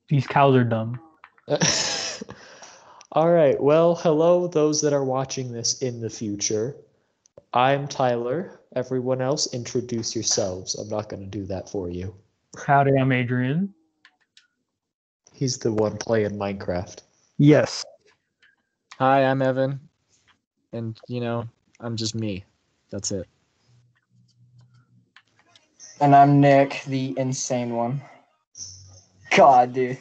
These cows are dumb. All right. Well, hello, those that are watching this in the future. I'm Tyler. Everyone else, introduce yourselves. I'm not going to do that for you. Howdy, I'm Adrian. He's the one playing Minecraft. Yes. Hi, I'm Evan. And, I'm just me. That's it. And I'm Nick, the insane one. God, dude.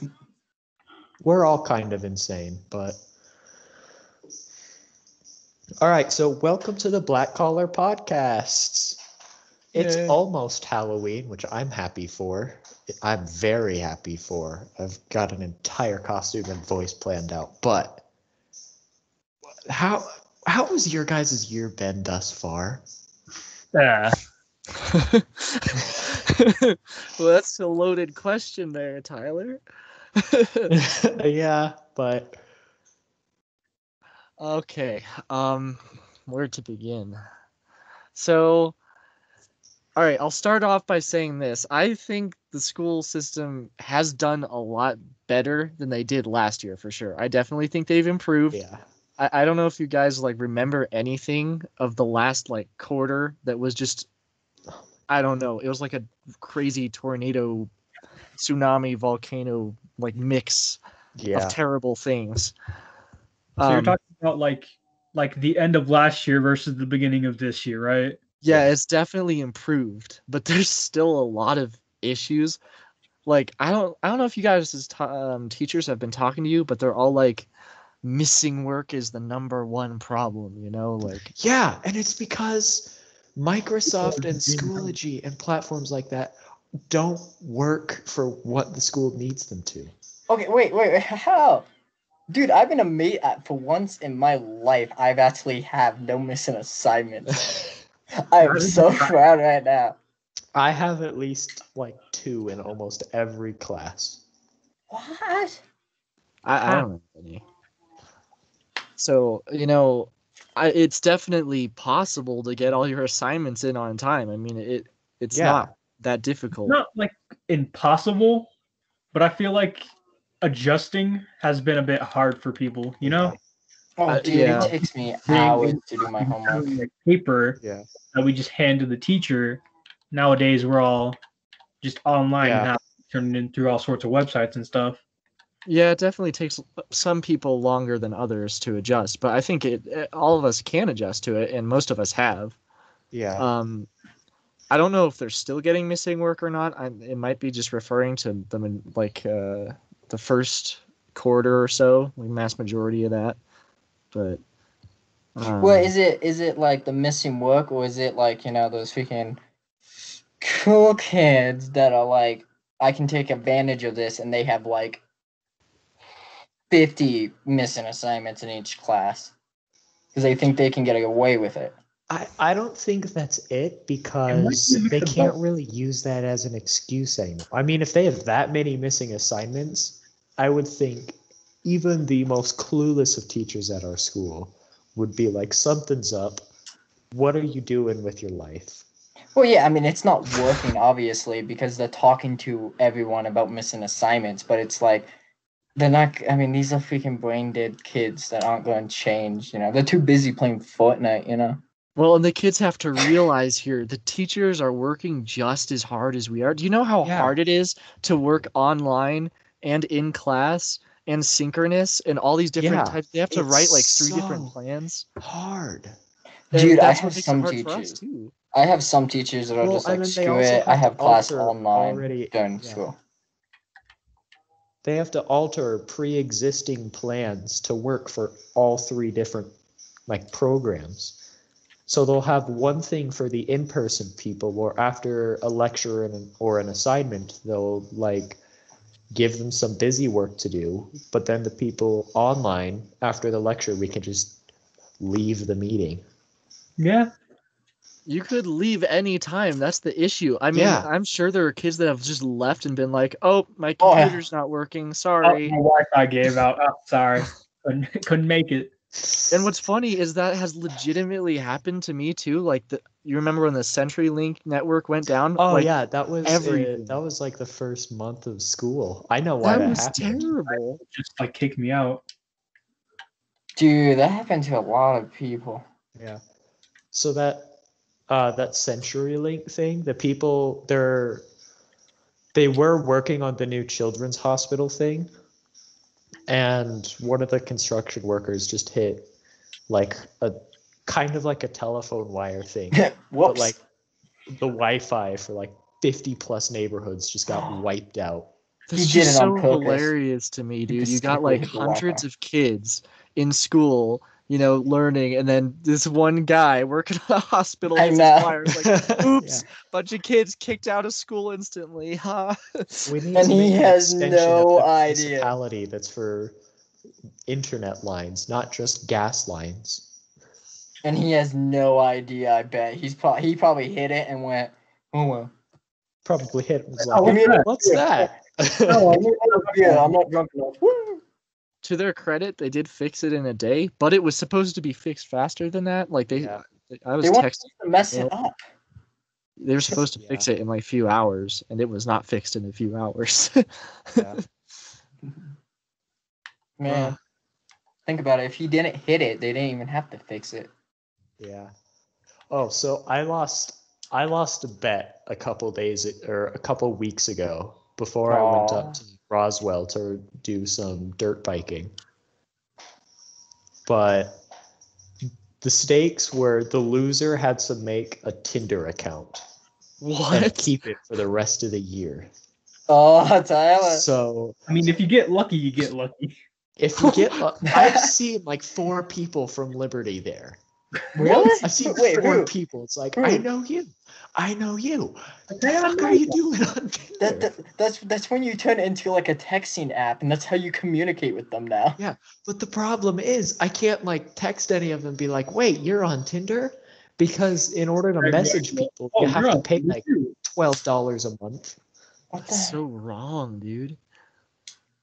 We're all kind of insane, but... All right, so welcome to the Black Collar Podcasts. It's Yay. almost Halloween, which I'm happy for. I'm very happy for. I've got an entire costume and voice planned out. But how has your guys' year been thus far? Yeah. Well, that's a loaded question there, Tyler. Yeah, but Okay. Where to begin? So, all right, I'll start off by saying this. I think the school system has done a lot better than they did last year, for sure. I definitely think they've improved. yeah. I don't know if you guys remember anything of the last quarter that was just, I don't know. It was like a crazy tornado, tsunami, volcano mix of terrible things. So you're talking about like the end of last year versus the beginning of this year, right? Yeah, it's definitely improved, but there's still a lot of issues. I don't know if you guys as teachers have been talking to you, but they're all missing work is the number one problem, Yeah, and it's because Microsoft and Schoology and platforms like that don't work for what the school needs them to. Okay, wait, how? Dude, I've been amazed for once in my life, I've actually have no missing assignments. I am so proud right now. I have at least 2 in almost every class. What? I don't have any. So, it's definitely possible to get all your assignments in on time. I mean, it's not that difficult. Not impossible, but I feel like adjusting has been a bit hard for people, you know? Oh, dude, yeah. It takes me hours to do my homework. Paper that we just hand to the teacher. Nowadays, we're all just online and have turning in through all sorts of websites and stuff. Yeah, it definitely takes some people longer than others to adjust, but I think all of us can adjust to it, and most of us have. Yeah. I don't know if they're still getting missing work or not. It might be just referring to them in the first quarter or so, mass majority of that. But well, is it like the missing work, or is it those freaking cool kids that are I can take advantage of this, and they have 50 missing assignments in each class because they think they can get away with it? I don't think that's it, because they can't really use that as an excuse anymore. I mean, if they have that many missing assignments, I would think even the most clueless of teachers at our school would be like, something's up. What are you doing with your life? Well, yeah, I mean, it's not working, obviously, because they're talking to everyone about missing assignments, but it's they're not, I mean, these are freaking brain dead kids that aren't going to change, They're too busy playing Fortnite, Well, and the kids have to realize here, the teachers are working just as hard as we are. Do you know how hard it is to work online and in class and synchronous and all these different types? They have to write 3 different plans. Hard. Dude, I have some teachers. I have some teachers that are just screw it. I have class online during school. They have to alter pre-existing plans to work for all 3 different programs. So they'll have one thing for the in-person people, or after a lecture or an assignment, they'll give them some busy work to do. But then the people online, after the lecture, we can just leave the meeting. Yeah. You could leave any time. That's the issue. I mean, I'm sure there are kids that have just left and been like, "Oh, my computer's not working. Sorry." Oh, my Wi-Fi gave out. Oh, sorry. Couldn't make it. And what's funny is that has legitimately happened to me too. Like you remember when the CenturyLink network went down? Oh like, yeah, that was everything. that was like the first month of school. I know why that was happened. terrible. Just like kick me out. Dude, that happened to a lot of people. Yeah. So that CenturyLink thing, the people they were working on the new children's hospital thing, and one of the construction workers just hit like a kind of like a telephone wire thing. Whoops. But like the Wi-Fi for like 50 plus neighborhoods just got wiped out. That's He did just it on so purpose. hilarious to me, dude. You got specifically like hit the hundreds Wi-Fi. of kids in school, learning, and then this one guy working at a hospital I hits know. his wires like, oops, Yeah. bunch of kids kicked out of school instantly. Huh? We need And to he make an has extension no of the idea. municipality that's for internet lines, not just gas lines. And he has no idea, I bet. He probably hit it and went, oh well. Probably hit it, was Oh, like, what's that? what's that? No, I'm not drunk enough. Woo! To their credit, they did fix it in a day, but it was supposed to be fixed faster than that. Like Yeah. I was They want texting. to mess it up. They were supposed to Yeah. fix it in like a few hours, and it was not fixed in a few hours. Yeah. Man, think about it. If he didn't hit it, they didn't even have to fix it. Yeah. Oh, so I lost a bet a couple weeks ago before I went up to Roswell to do some dirt biking. But the stakes were the loser had to make a Tinder account and What? keep it for the rest of the year. Oh, Tyler. So I mean, if you get lucky, you get lucky. if you get, I've seen like 4 people from Liberty there. Really? I've seen Wait, 4 who? people. It's like, Who? I know you. What the Okay, fuck are you doing on Tinder? That's when you turn it into like a texting app, and that's how you communicate with them now. Yeah, but the problem is I can't like text any of them and be like, wait, you're on Tinder? Because in order to message people, you have to pay like $12 a month. What the? That's so wrong, dude.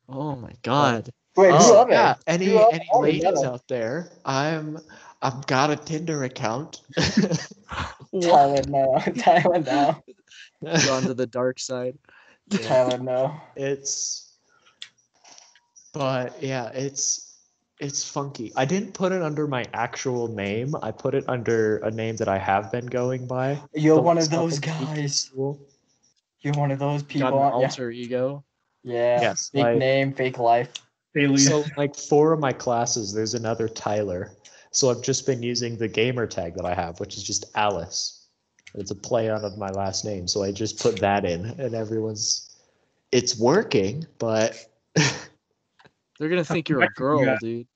Oh my god. Wait, who Oh are they? yeah, any Who are ladies they? out there? I've got a Tinder account. Tyler, no. Tyler, no. Gone to the dark side. Tyler, no. But yeah, it's funky. I didn't put it under my actual name. I put it under a name that I have been going by. You're the one last of those couple weeks in guys. school. You're one of those Got people. an Yeah. alter ego. Yeah. Yes, Fake like- name, fake life. So like 4 of my classes, there's another Tyler. So I've just been using the gamer tag that I have, which is just Alice. It's a play on of my last name. So I just put that in, and it's working, but They're gonna think you're a girl, dude.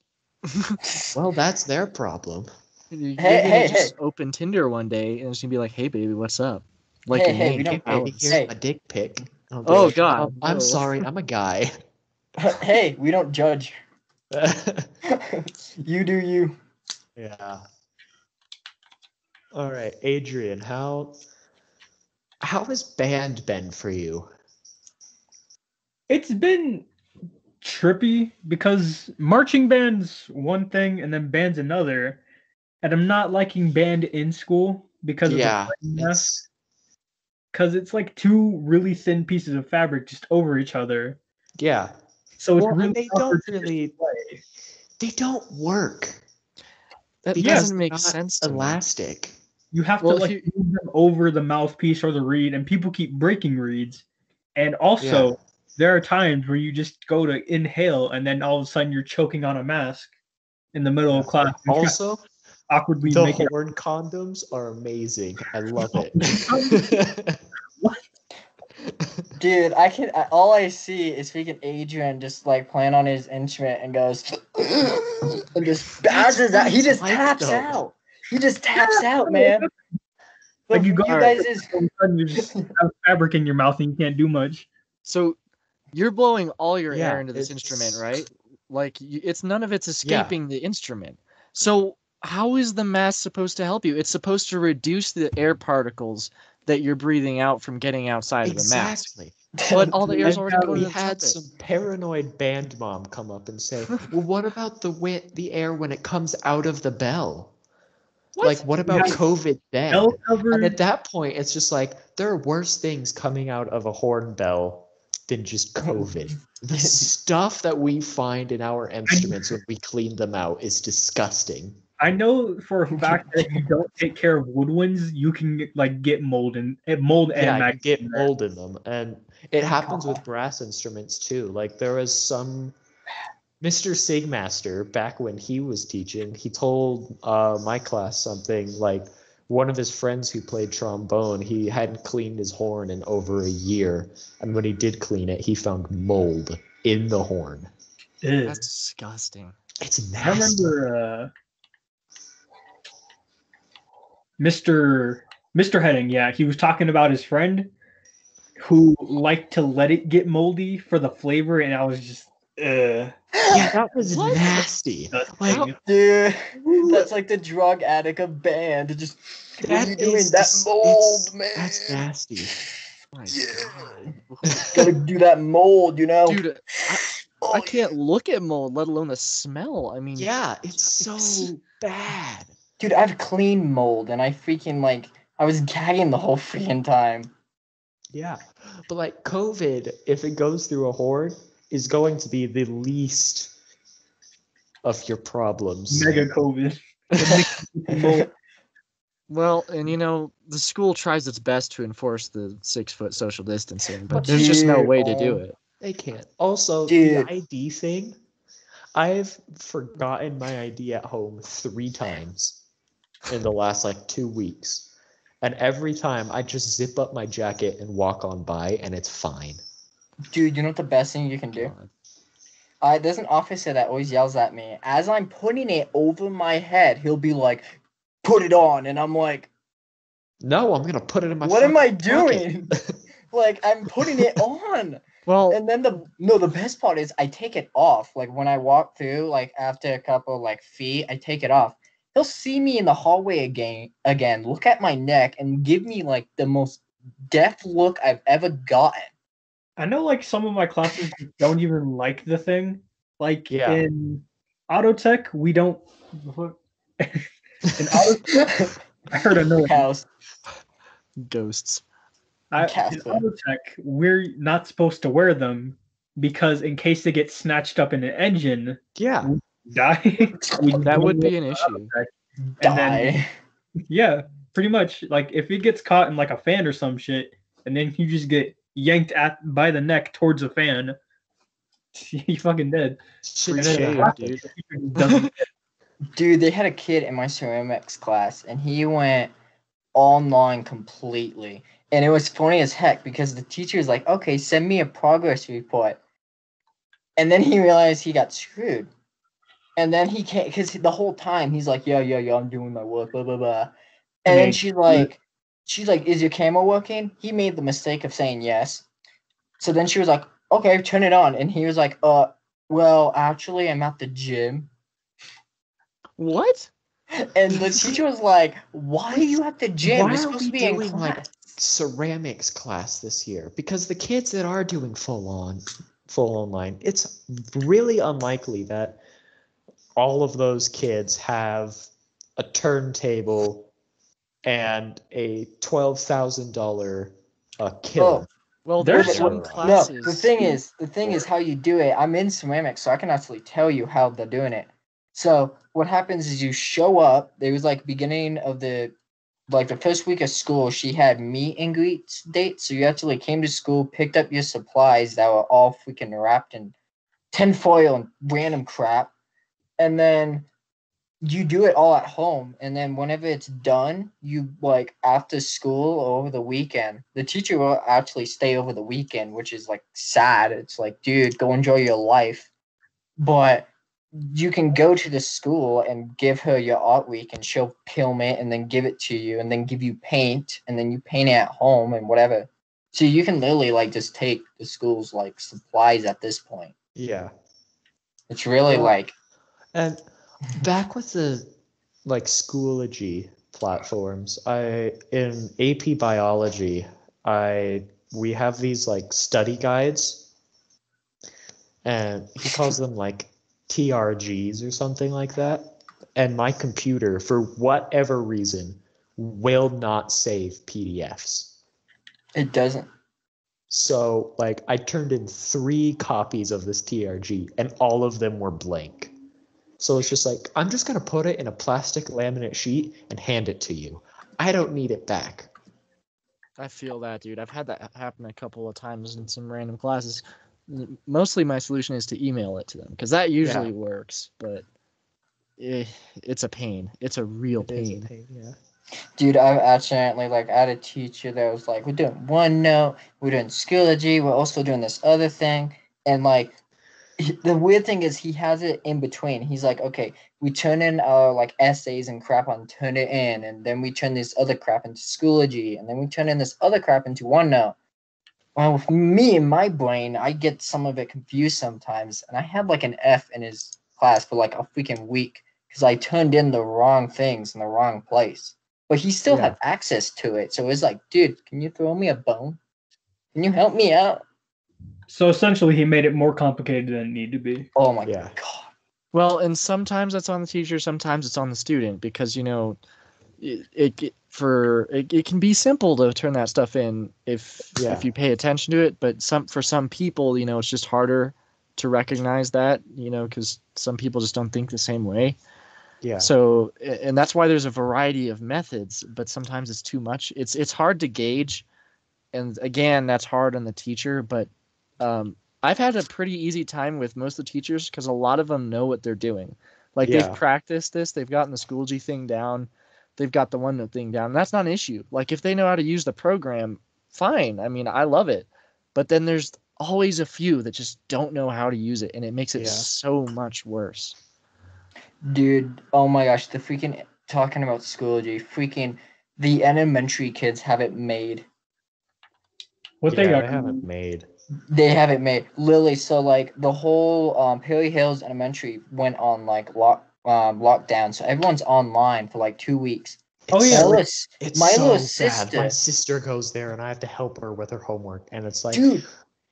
well, that's their problem. You're Hey, gonna hey, just hey. open Tinder one day and it's gonna be like, "Hey, baby, what's up?" Like Hey, your hey, name. we don't- Hey, Alice. here's Hey. a dick pic. I'll be Oh, like, God, I'm no. sorry, I'm a guy. Hey, we don't judge. You do you. Yeah. All right, Adrian, how has band been for you? It's been trippy because marching band's one thing and then band's another, and I'm not liking band in school because of the mess. Because it's like 2 really thin pieces of fabric just over each other. Yeah. So it's Well, really they awkward don't to really play. they don't work. That because doesn't they're make not sense to me. elastic. You have Well, to like move them over the mouthpiece or the reed, and people keep breaking reeds. And also, there are times where you just go to inhale, and then all of a sudden you're choking on a mask in the middle of class. And Also, awkwardly the making horn condoms are amazing. I love it. Dude, all I see is freaking Adrian just like playing on his instrument and goes and just spazzes out. He just taps out. He just taps out, man. like you go, you guys is all of a sudden you just have fabric in your mouth and you can't do much. So you're blowing all your Yeah, air into this it's- instrument, right? Like it's none of it's escaping the instrument. So how is the mask supposed to help you? It's supposed to reduce the air particles that you're breathing out from getting outside of the mask. Exactly. But all the air's And already going we to the had trumpet. some paranoid band mom come up and say, "Well, what about the air when it comes out of the bell? Like, what about Yeah. COVID then?" Bell And covered. at that point, it's just like there are worse things coming out of a horn bell than just COVID. The stuff that we find in our instruments when we clean them out is disgusting. I know for a fact that if you don't take care of woodwinds, you can like get mold and Yeah, you maggots get in there. mold in them, and it happens with brass instruments too. Like there was some Mr. Sigmaster back when he was teaching. He told my class something like one of his friends who played trombone. He hadn't cleaned his horn in over a year, and when he did clean it, he found mold in the horn. Ew. That's disgusting. It's I nasty. remember Mr. Heading, yeah, he was talking about his friend who liked to let it get moldy for the flavor, and I was just Yeah, that was What? nasty. disgusting. Like, Dude, who- that's like the drug addict of band. Just what that are you doing? is That dis- mold, it's- man. That's nasty. My Yeah. God. Gotta do that mold, you know. Dude, Oh, I can't look at mold, let alone the smell. I mean, Yeah, it's so bad. Dude, I've cleaned mold, and I freaking I was gagging the whole freaking time. Yeah, but like COVID, if it goes through a horn, is going to be the least of your problems. Mega COVID. Mold. well, and the school tries its best to enforce the 6-foot social distancing, but But there's just no dude, way to do it. They can't. Also, Dude. the ID thing, I've forgotten my ID at home 3 times in the last like 2 weeks. And every time I just zip up my jacket and walk on by and it's fine. Dude, you know what the best thing you can do? God. There's an officer that always yells at me. As I'm putting it over my head, he'll be like, "Put it on," and I'm like, No, I'm gonna put it in my "What am I fucking pocket. doing?" Like I'm putting it on. Well, And then the best part is I take it off. Like when I walk through, like after a couple feet, I take it off. He'll see me in the hallway again, look at my neck and give me like the most death look I've ever gotten. I know like some of my classes don't even like the thing. Like Yeah. in auto tech, we don't in auto I heard a noise. Cows. ghosts. In Casper. auto tech, we're not supposed to wear them because in case they get snatched up in an engine, Yeah. we die. We That would don't be wear an auto issue. tech. And then Die. yeah, pretty much. Like if it gets caught in like a fan or some shit, and then you just get yanked by the neck towards a fan, you fucking dead. Shit Free never shave, happened. dude. Doesn't Dude, they had a kid in my ceramics class and he went online completely. And it was funny as heck because the teacher was like, "Okay, send me a progress report." And then he realized he got screwed. And then he can't, because the whole time he's like, "Yeah, I'm doing my work, blah, blah, blah." And then she's like, "Is your camera working?" He made the mistake of saying yes. So then she was like, "Okay, turn it on." And he was like, well, actually, I'm at the gym. What? And the teacher was like, "Why are you at the gym? Why You're are supposed we to be in doing like class." ceramics class this year? Because the kids that are doing full online, it's really unlikely that all of those kids have a turntable and a $12,000 kiln. Well, There's there's some some- No, classes. the thing is how you do it. I'm in ceramics, so I can actually tell you how they're doing it. So what happens is you show up. There was beginning of the first week of school. She had meet and greet dates, so you actually came to school, picked up your supplies that were all freaking wrapped in tinfoil and random crap, and then you do it all at home. And then whenever it's done, you after school or over the weekend, the teacher will actually stay over the weekend, which is sad. It's like, dude, go enjoy your life. But you can go to the school and give her your art week and she'll film it and then give it to you and then give you paint and then you paint it at home and whatever. So you can literally just take the school's supplies at this point. Yeah. It's really Well, And back with the Schoology platforms, in AP biology, I we have these like study guides, and he calls them like TRGs or something like that. And my computer, for whatever reason, will not save PDFs. It doesn't. So like I turned in 3 copies of this TRG and all of them were blank. So it's just like, I'm just going to put it in a plastic laminate sheet and hand it to you. I don't need it back. I feel that, dude. I've had that happen a couple of times in some random classes. Mostly my solution is to email it to them because that usually works, but it's a pain. It's a real pain. Yeah. Dude, I've accidentally, like, I had a teacher that was like, we're doing OneNote, we're doing Schoology, we're also doing this other thing. And, like, the weird thing is he has it in between. He's like, okay, we turn in our, like, essays and crap on Turnitin, and then we turn this other crap into Schoology, and then we turn in this other crap into OneNote. Well, with me in my brain, I get some of it confused sometimes, and I had, like, an F in his class for, like, a freaking week because I turned in the wrong things in the wrong place. But he still had access to it. So it was like, dude, can you throw me a bone? Can you help me out? So essentially, he made it more complicated than it needed to be. Oh my Yeah. God. Well, and sometimes that's on the teacher, sometimes it's on the student because, you know, it can be simple to turn that stuff in if you pay attention to it. But for some people, you know, it's just harder to recognize that, you know, because some people just don't think the same way. Yeah. So, and that's why there's a variety of methods, but sometimes it's too much. It's hard to gauge, and again, that's hard on the teacher. But I've had a pretty easy time with most of the teachers because a lot of them know what they're doing. Like they've practiced this, they've gotten the Schoology thing down, they've got the OneNote thing down. And that's not an issue. Like if they know how to use the program, fine. I mean, I love it. But then there's always a few that just don't know how to use it, and it makes it so much worse. Dude, oh my gosh, the freaking talking about Schoology, freaking the elementary kids have it made. What they got? They haven't made. They have it made. Literally, so like the whole Perry Hills Elementary went on like lockdown, so everyone's online for like 2 weeks. Oh yeah, It's my so little bad. sister. My sister goes there and I have to help her with her homework, and it's like, dude,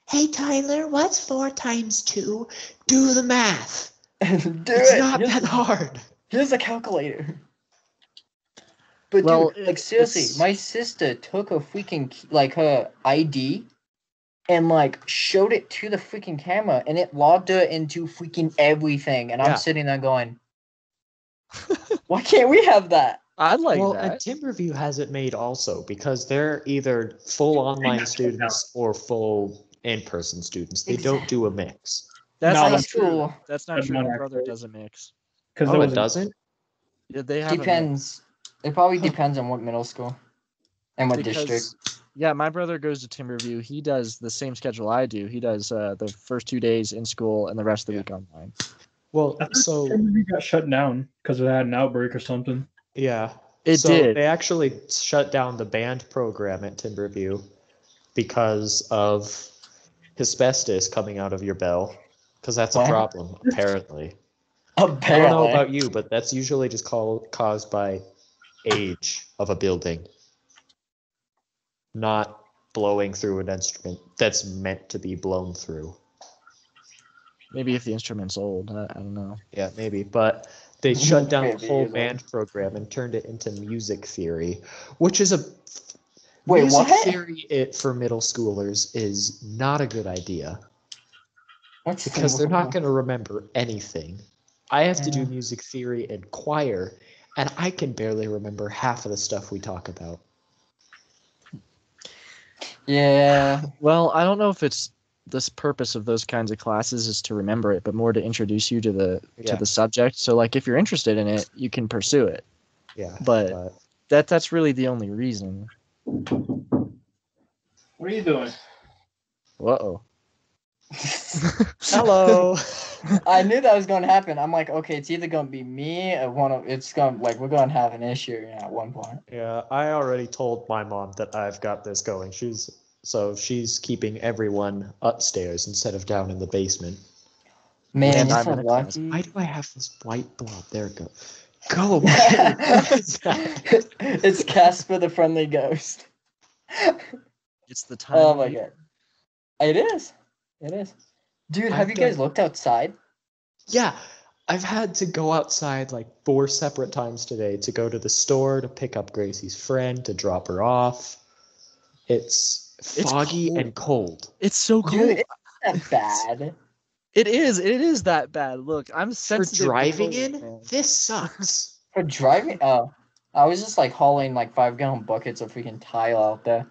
hey Tyler, what's 4 times 2? Do the math. it's not that hard. Here's a calculator. But well, dude, like seriously, my sister took a freaking like her ID and like showed it to the freaking camera, and it logged her into freaking everything. And I'm sitting there going, why can't we have that? I'd like that. And Timberview has it made also because they're either full online students or full in-person students. They don't do a mix. That's No, not that's true. That's not That's true. not My brother accurate. does a mix. Oh, it doesn't? Yeah, they have Depends. It probably depends on what middle school and what district. Yeah, my brother goes to Timberview. He does the same schedule I do. He does the first 2 days in school and the rest of the week online. Well, I thought so Timberview got shut down because it had an outbreak or something. yeah, it did. They actually shut down the band program at Timberview because of asbestos coming out of your bell. Because that's a problem, apparently. I don't know about you, but that's usually just caused by age of a building, not blowing through an instrument that's meant to be blown through. Maybe if the instrument's old, I don't know. Yeah, maybe, but they shut down the whole band program and turned it into music theory, which is music theory for middle schoolers is not a good idea. Because they're not going to remember anything. I have to do music theory and choir, and I can barely remember half of the stuff we talk about. Yeah. Well, I don't know if it's this purpose of those kinds of classes is to remember it, but more to introduce you to the subject. So, like, if you're interested in it, you can pursue it. Yeah. But that's really the only reason. What are you doing? Uh-oh. Hello. I knew that was going to happen. I'm like, okay, it's either going to be me or we're going to have an issue at one point. Yeah, I already told my mom that I've got this going. She's keeping everyone upstairs instead of down in the basement. Man, you're so lucky. Why do I have this white blob? There it goes. Go away. What is that? It's Casper the Friendly Ghost. It's the time. Oh of my year. god. It is. It is. Dude, have I've you guys done- looked outside? Yeah, I've had to go outside like 4 separate times today to go to the store to pick up Gracie's friend to drop her off. It's foggy cold. and cold. It's so cold. Dude, it's not bad. It is that bad. Look, I'm For sensitive to driving cold, in, man. this sucks. For driving, I was just like hauling like 5-gallon buckets of freaking tile out there.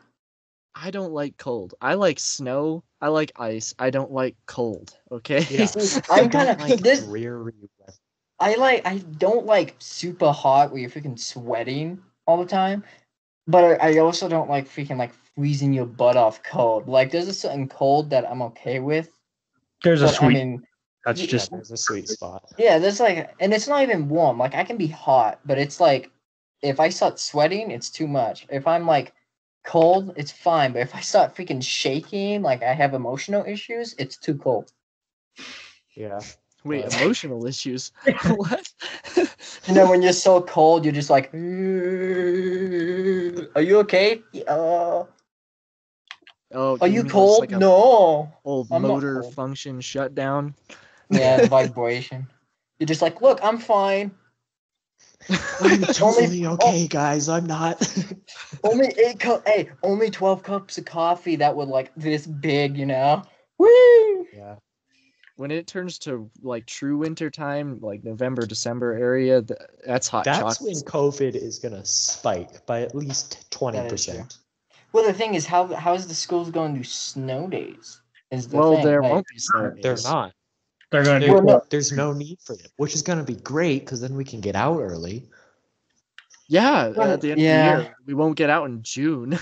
I don't like cold. I like snow. I like ice. I don't like cold. Okay. Yeah. I'm I don't kinda- like this- dreary weather. I don't like super hot where you're freaking sweating all the time, but I also don't like freaking like freezing your butt off cold. Like there's a certain cold that I'm okay with. There's a But I sweet. mean, That's yeah, just There's a sweet spot. yeah, there's like, and it's not even warm. Like I can be hot, but it's like if I start sweating, it's too much. If I'm like cold, it's fine. But if I start freaking shaking, like I have emotional issues, it's too cold. Yeah. Wait, But- emotional issues. What? You know, when you're so cold, you're just like, are you okay? Oh, Are you you mean it's cold? like a No. old I'm not motor cold. function shutdown? Yeah, the vibration. You're just like, look, I'm fine. I'm totally okay, guys. I'm not. Only 8 cups. Hey, only 12 cups of coffee that were like this big, you know? Woo! Yeah. When it turns to like true winter time, like November, December area, that's hot That's when chocolate. COVID is gonna spike by at least 20%. Well, the thing is, how is the schools going to do snow days? Is the Well, thing. there like, won't be snow They're days. not. they're gonna There- do. Well, no. There's no need for it, which is gonna be great because then we can get out early. Yeah, Well, at the end yeah. of the year, we won't get out in June.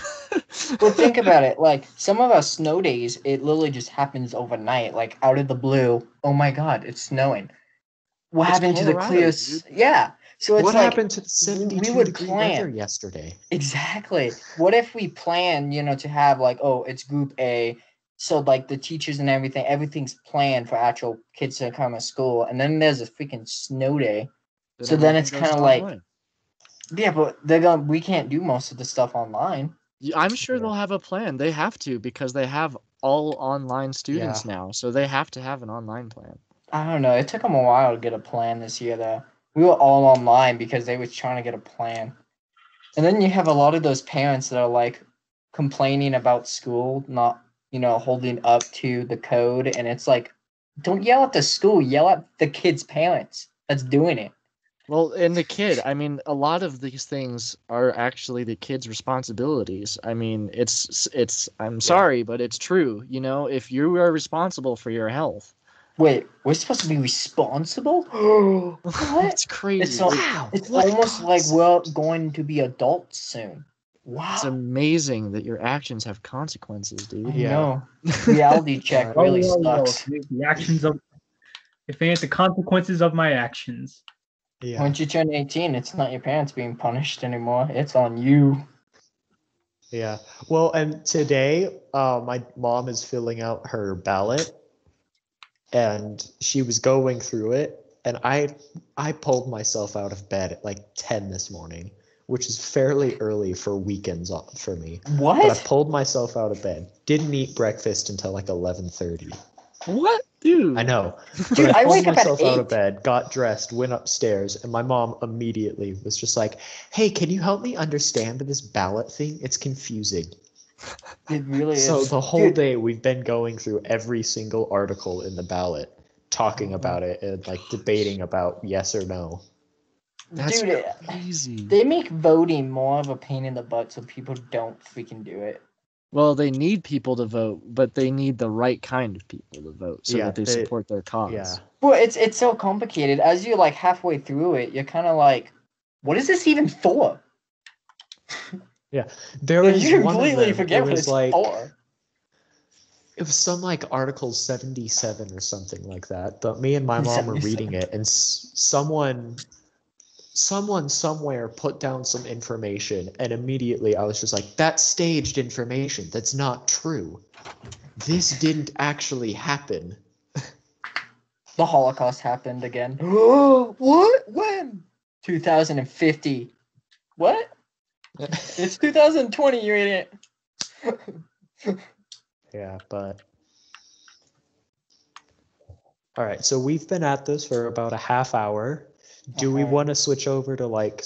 Well, think about it. Like some of our snow days, it literally just happens overnight, like out of the blue. Oh my God, it's snowing. What It's happened to the Colorado, clear? dude. Yeah. So it's What like happened to the 72 would degree plan. weather yesterday? exactly. What if we plan, to have like, oh, it's group A, so like the teachers and everything's planned for actual kids to come to school, and then there's a freaking snow day. So then it's everything goes kind of like, online. yeah, but we can't do most of the stuff online. I'm sure Yeah. they'll have a plan. They have to because they have all online students now, so they have to have an online plan. I don't know. It took them a while to get a plan this year, though. We were all online because they was trying to get a plan. And then you have a lot of those parents that are like complaining about school not, holding up to the code. And it's like, don't yell at the school, yell at the kid's parents that's doing it. Well, and the kid, I mean, a lot of these things are actually the kid's responsibilities. I mean, I'm sorry, but it's true. If you are responsible for your health. Wait, we're supposed to be responsible? What? It's crazy. It's, so, Wow, it's what almost like concept? we're going to be adults soon. Wow. It's amazing that your actions have consequences, I dude. Yeah. know. Reality check Right. really Whoa. sucks. The actions of, if they ain't the consequences of my actions. Yeah. Once you turn 18, it's not your parents being punished anymore. It's on you. Yeah. Well, and today, my mom is filling out her ballot, and she was going through it, and I pulled myself out of bed at like 10 this morning, which is fairly early for weekends for me. But I What? pulled myself out of bed. Didn't eat breakfast until like 11:30. What, dude? I know. Dude, But I I pulled wake up at myself out of 8. bed, got dressed, went upstairs, and my mom immediately was just like, "Hey, can you help me understand this ballot thing? It's confusing." It really So is. the whole Dude, day we've been going through every single article in the ballot, talking Mhm. about it and like debating about yes or no. That's dude, crazy. they make voting more of a pain in the butt so people don't freaking do it. Well, they need people to vote, but they need the right kind of people to vote so Yeah, that they support their cause. Yeah. Well, it's so complicated. As you're like halfway through it, you're kind of like, what is this even for? There Like, was you one of completely them. forget It what was it's like for. it was some like Article 77 or something like that. But me and my mom were 77. reading it, and someone somewhere put down some information, and immediately I was just like, "That's staged information. That's not true. This didn't actually happen." The Holocaust happened again. What? When? 2050. What? It's 2020, you idiot. Yeah, but all right. So we've been at this for about a half hour. Do we want to switch over to like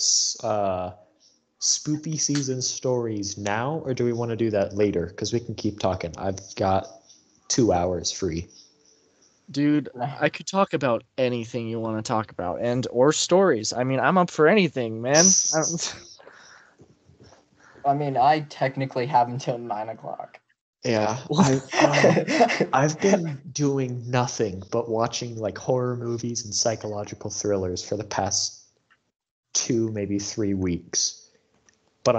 spoopy season stories now, or do we want to do that later? Because we can keep talking. I've got 2 hours free. Dude, I could talk about anything you want to talk about, or stories. I mean, I'm up for anything, man. I mean, I technically have until 9 o'clock. Yeah, I've been doing nothing but watching like horror movies and psychological thrillers for the past 2, maybe 3 weeks. But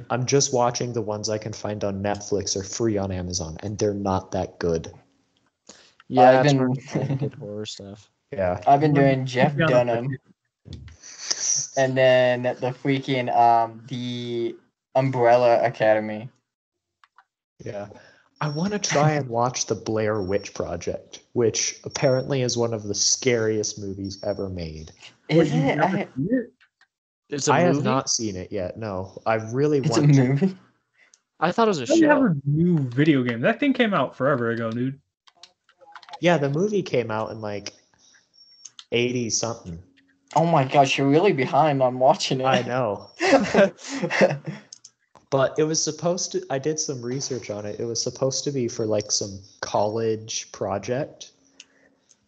I'm just watching the ones I can find on Netflix or free on Amazon, and they're not that good. Yeah, I've it's been- hard to find good horror stuff. Yeah. I've been doing Jeff Yeah, Dunham, and then the freaking the Umbrella Academy. Yeah. I want to try and watch the Blair Witch Project, which apparently is one of the scariest movies ever made. Is You've it? never seen it? It's a I movie? have not seen it yet. No, I really It's a want to. movie. I thought it was a They have show. a new video game. That thing came out forever ago, dude. Yeah, the movie came out in like 80 something. Oh my gosh, you're really behind on watching it. I know. But it was supposed to, I did some research on it. It was supposed to be for like some college project.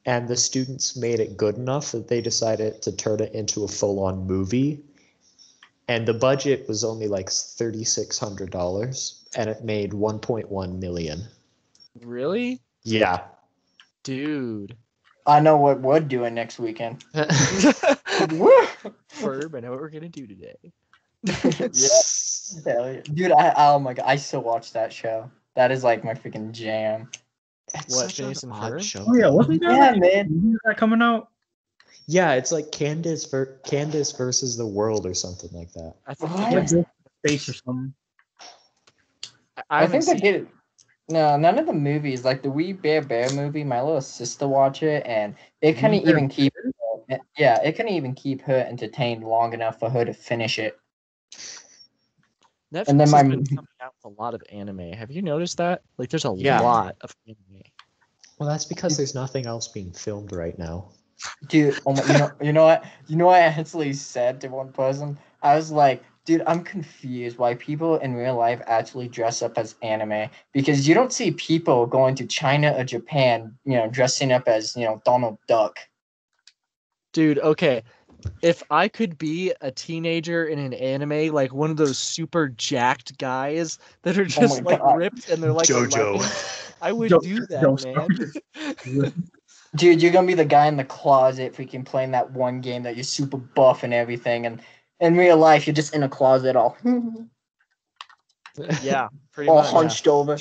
And the students made it good enough that they decided to turn it into a full-on movie. And the budget was only like $3,600, and it made 1.1 million. Really? Yeah. Dude. I know what we're doing next weekend. Ferb, I know what we're gonna do today. Yeah. Hell yeah. Dude, oh my god, I still watch that show. That is like my freaking jam. It's What, such an Jason odd Ferb? show. Oh yeah, wasn't there Yeah, like, man. movie that coming out? Yeah, it's like Candace versus the world or something like that. I think What? Like this space or something. I I haven't think they seen get it. No, none of the movies, like the We Bear Bear movie, my little sister watch it, and it We couldn't Bear even keep. Yeah, it couldn't even keep her entertained long enough for her to finish it. Netflix And then has my- been coming out with a lot of anime. Have you noticed that? Like, there's a Yeah. lot of anime. Well, that's because there's nothing else being filmed right now. Dude, oh my, you know what? You know what I actually said to one person? I was like, dude, I'm confused why people in real life actually dress up as anime, because you don't see people going to China or Japan, dressing up as, Donald Duck. Dude, okay. If I could be a teenager in an anime, like one of those super jacked guys that are just my like God. ripped and they're like 11, I would Yo- do that, yo, man. Dude, you're gonna be the guy in the closet freaking playing that one game that you're super buff and everything, and in real life you're just in a closet all Yeah, pretty all much. hunched over.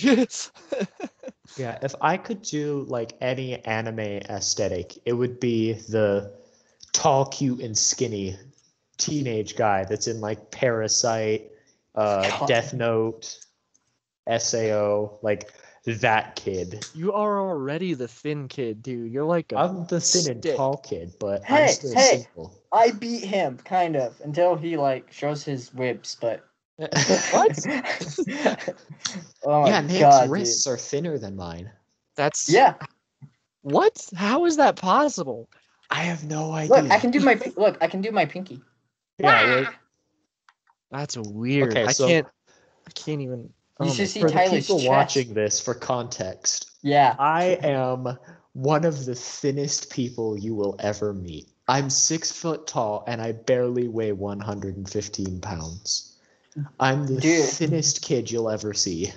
Yeah, if I could do like any anime aesthetic, it would be the tall, cute, and skinny teenage guy that's in like Parasite, God. Death Note, SAO, like that kid. You are already the thin kid, dude. You're like a I'm the thin and stick. tall kid, but Hey, I'm still hey. single. I beat him, kind of, until he like shows his ribs, but What? Oh my Yeah, Nick's God, wrists are thinner than mine. That's dude. Yeah, what? How is that possible? I have no idea. look, I can do my pinky. Yeah, well, That's weird. Okay, I so- can't even. You Oh should my see for the Tyler's people chest. watching this, for context, Yeah. I am one of the thinnest people you will ever meet. I'm 6 foot tall and I barely weigh 115 pounds. I'm the Dude. thinnest kid you'll ever see.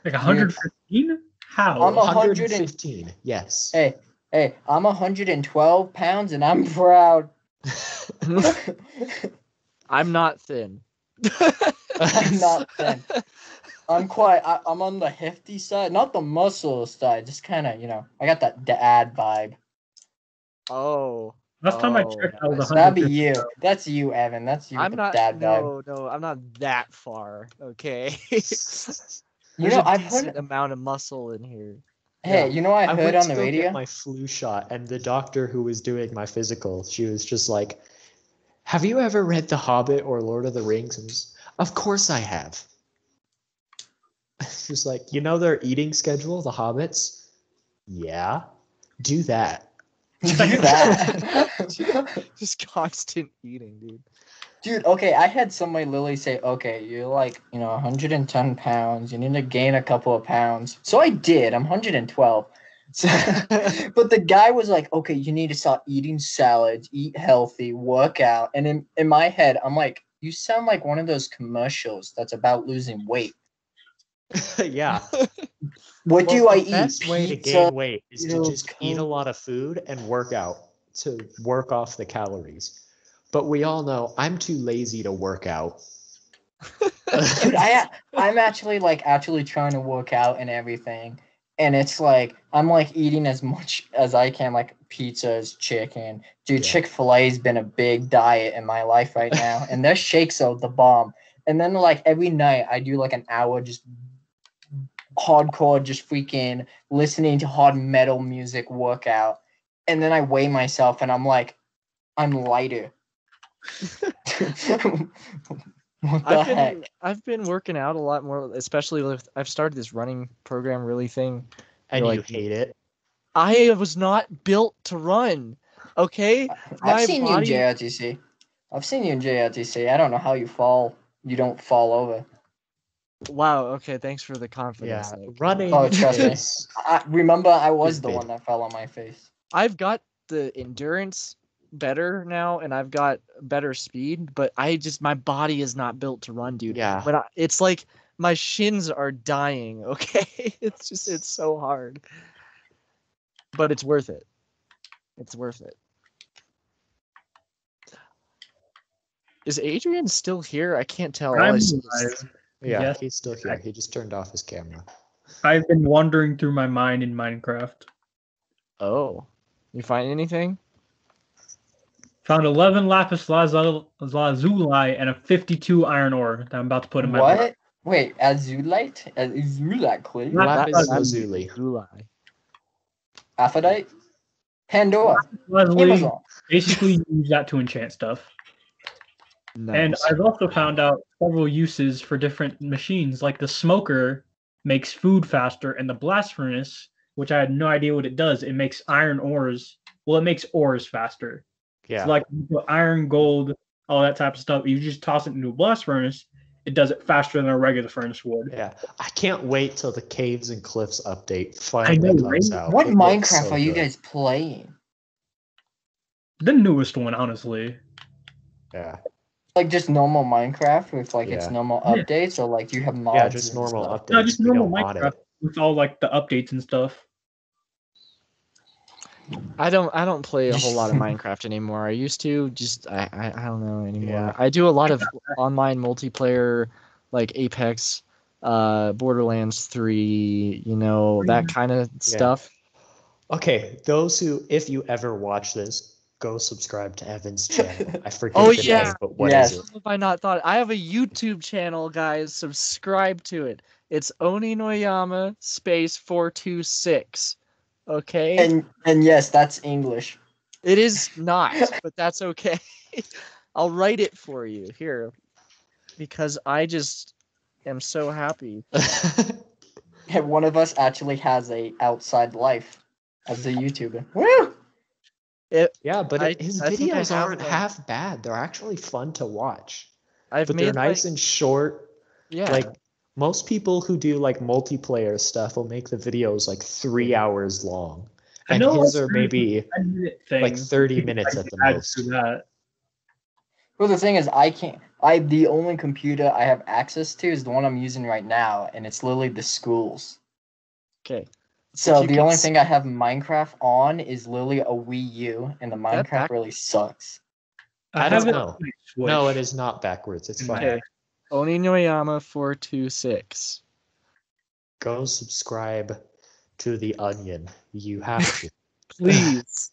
Like 115? How? I'm 115, yes. Hey, I'm 112 pounds and I'm proud. I'm not thin. I'm not thin. I'm on the hefty side, not the muscle side, just kind of, I got that dad vibe. Oh. Last time I Oh, checked, I was nice. 100. That'd be you. That's you, Evan. That's you with I'm the not. dad vibe. No, I'm not that far. Okay. You There's know, a I've decent heard. amount of muscle in here. Hey, Yeah. you know what I I heard went on to the go radio? get my flu shot, and the doctor who was doing my physical, she was just like, "Have you ever read The Hobbit or Lord of the Rings?" And of course I have. Just like, their eating schedule, the hobbits? Yeah. Do that. Do that. Just constant eating, dude. Dude, okay, I had somebody literally say, okay, you're like, 110 pounds. You need to gain a couple of pounds. So I did. I'm 112. So, but the guy was like, okay, you need to start eating salads, eat healthy, work out. And in my head, I'm like, you sound like one of those commercials that's about losing weight. Yeah. What do I eat? The best way to gain weight is to just eat a lot of food and work out to work off the calories. But we all know I'm too lazy to work out. Dude, I'm actually trying to work out and everything. And it's like I'm like eating as much as I can, like pizzas, chicken. Dude, Yeah. Chick-fil-A's been a big diet in my life right now. And their shakes are the bomb. And then like every night I do like an hour just hardcore, just freaking listening to hard metal music workout. And then I weigh myself and I'm like, I'm lighter. What the heck? I've been working out a lot more, especially with I've started this running program really thing. And you hate it. I was not built to run. Okay? I've seen you in JRTC. I don't know how you fall. You don't fall over. Wow, okay, thanks for the confidence. Yeah, Nick. running. Oh, trust me. Remember, I was the Stupid. one that fell on my face. I've got the endurance better now and I've got better speed, but my body is not built to run, dude. Yeah. But it's like my shins are dying, okay? It's so hard. But it's worth it. It's worth it. Is Adrian still here? I can't tell. All I I'm see is- alive. Yeah, Yes. he's still here. He just turned off his camera. I've been wandering through my mind in Minecraft. Oh. You find anything? Found 11 lapis lazuli and a 52 iron ore that I'm about to put in my blood. What? Wait, azulite? Azulite clay? Lapis lazuli. Aphrodite? Pandora? Lazuli, Amazon? basically use that to enchant stuff. Nice. And I've also found out several uses for different machines, like the smoker makes food faster, and the blast furnace, which I had no idea what it does, it makes iron ores. Well, it makes ores faster. Yeah. So like you put iron, gold, all that type of stuff. You just toss it into a blast furnace, it does it faster than a regular furnace would. Yeah. I can't wait till the Caves and Cliffs update finally comes right? out. What It looks Minecraft so are you good. guys playing? The newest one, honestly. Yeah. Like just normal Minecraft with like its Yeah. normal Yeah. updates, or like do you have mods? Yeah, just and normal stuff? updates. No, just We normal don't mod Minecraft it. with all like the updates and stuff. I don't play a whole lot of Minecraft anymore. I used to, just I don't know anymore. Yeah. I do a lot of online multiplayer like Apex, Borderlands 3, that kind of stuff. Okay, those who, if you ever watch this, go subscribe to Evan's channel. I forget Oh, the yeah. name, but what Yes. is it? How have I not thought? I have a YouTube channel, guys. Subscribe to it. It's Oni Noyama space 426. Okay? And yes, that's English. It is not, but that's okay. I'll write it for you here because I just am so happy. And one of us actually has a outside life as a YouTuber. Woo! Yeah, but his I think I videos have aren't one. half bad. They're actually fun to watch. I've But made they're nice and short. yeah. Like most people who do like multiplayer stuff will make the videos like 3 hours long. I And know, his like, are maybe 10-minute thing. like 30 People minutes like at the to add most. to that. Well, the thing is, the only computer I have access to is the one I'm using right now, and it's literally the school's. Okay. So you the can only s- thing I have Minecraft on is literally a Wii U, and the that Minecraft back- really sucks. I I don't have it know. on my No, Switch. it is not backwards. It's fine. Okay. Oni Noyama 426. Go subscribe to The Onion. You have to. Please.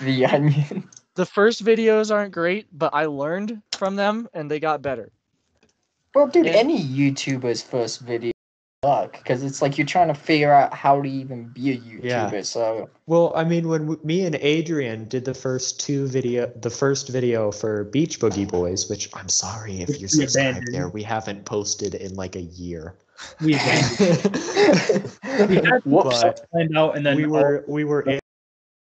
The Onion. The first videos aren't great, but I learned from them and they got better. Well, dude, And- any YouTuber's first video suck because it's like you're trying to figure out how to even be a YouTuber. Yeah. So Well, I mean, when me and Adrian did the first video for Beach Boogie Boys, which I'm sorry if you're We subscribed abandoned. there, we haven't posted in like a year. We abandoned. We had Whoops. stuff planned out, and then we were in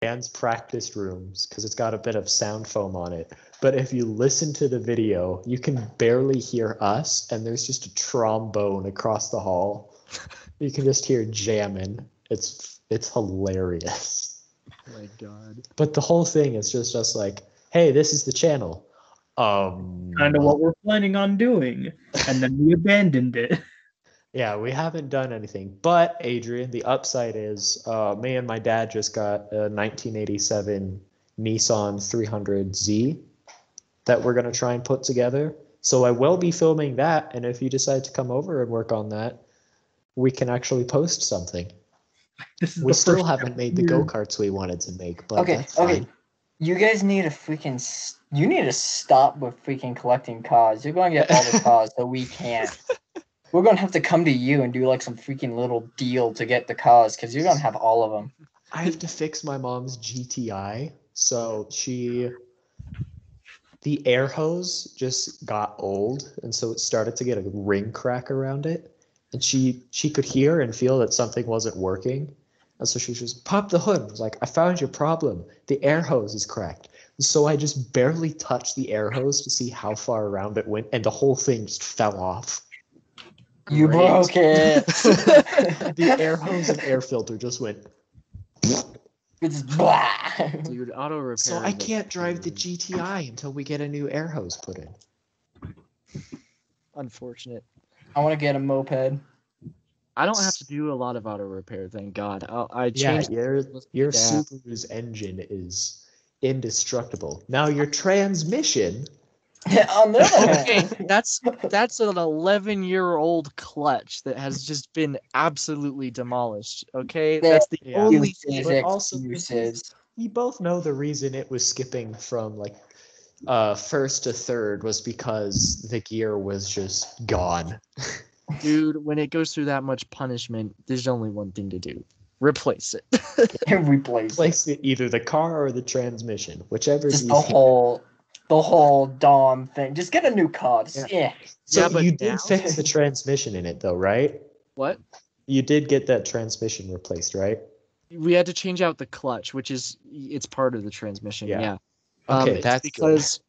band's practice rooms because it's got a bit of sound foam on it. But if you listen to the video, you can barely hear us, and there's just a trombone across the hall. You can just hear jamming. It's hilarious. Oh my god. But the whole thing is just us like, hey, this is the channel. kind of what we're planning on doing, and then we abandoned it. Yeah, we haven't done anything. But Adrian, the upside is me and my dad just got a 1987 Nissan 300Z that we're going to try and put together. So I will be filming that, and if you decide to come over and work on that, we can actually post something. This is We the still first haven't made the year. go-karts we wanted to make, but Okay, that's fine. You guys need you need to stop with freaking collecting cars. You're going to get all the cars, so we can't. We're going to have to come to you and do like some freaking little deal to get the cars, because you're going to have all of them. I have to fix my mom's GTI, so the air hose just got old, and so it started to get a ring crack around it, and she could hear and feel that something wasn't working, and so she just popped the hood. I was like, I found your problem. The air hose is cracked. And so I just barely touched the air hose to see how far around it went, and the whole thing just fell off. You Great. broke it. The air hose and air filter just went. It's blah. Dude, auto repair. So I can't drive the GTI until we get a new air hose put in. Unfortunate. I want to get a moped. I don't have to do a lot of auto repair, thank God. I Yeah, changed. your Yeah. Subaru's engine is indestructible. Now your transmission. On the other Okay, hand, that's an 11-year-old clutch that has just been absolutely demolished. Okay, that's the Yeah. only excuses, thing. But also, excuses. we both know the reason it was skipping from like first to third was because the gear was just gone. Dude, when it goes through that much punishment, there's only one thing to do: replace it. Replace Place it either the car or the transmission, whichever is just easier. the whole Dom thing. Just get a new car. Just, yeah. So Yeah, but you now- did fix the transmission in it though, right? What? You did get that transmission replaced, right? We had to change out the clutch, which is it's part of the transmission. Yeah. Yeah. Okay, It's that's because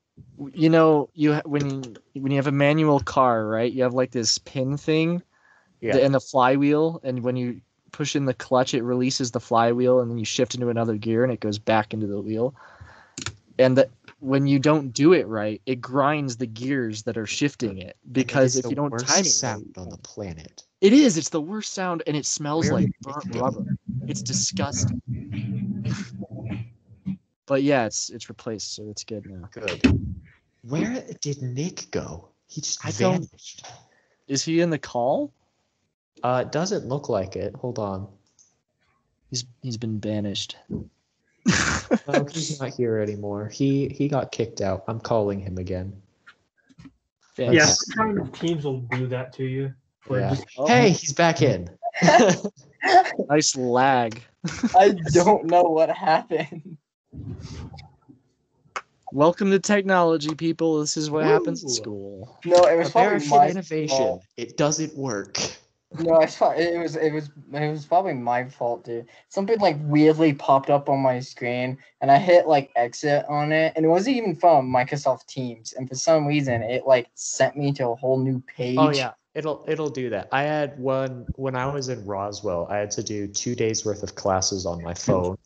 you know when you have a manual car, right? You have like this pin thing, Yeah. and the flywheel, and when you push in the clutch, it releases the flywheel, and then you shift into another gear, and it goes back into the wheel. And when you don't do it right, it grinds the gears that are shifting it. Because if you don't time it sound right, on the planet. it is. It's the worst sound, and it smells Where like did burnt it go? rubber. It's disgusting. But yeah, it's replaced, so it's good now. Good. Where did Nick go? He just I don't- vanished. Is he in the call? It doesn't look like it. Hold on. He's been banished. No, he's not here anymore. He got kicked out. I'm calling him again. Banished. Yes, sometimes teams will do that to you. Where Yeah. just- Oh, Hey, he's back in. nice lag. I don't know what happened. Welcome to technology, people. This is what happens Woo. at school. No, it was probably American my innovation. fault. It doesn't work. No, it was probably my fault, dude. Something like weirdly popped up on my screen, and I hit like exit on it, and it wasn't even from Microsoft Teams, and for some reason it like sent me to a whole new page. Oh yeah, it'll do that. I had one when I was in Roswell. I had to do 2 days worth of classes on my phone,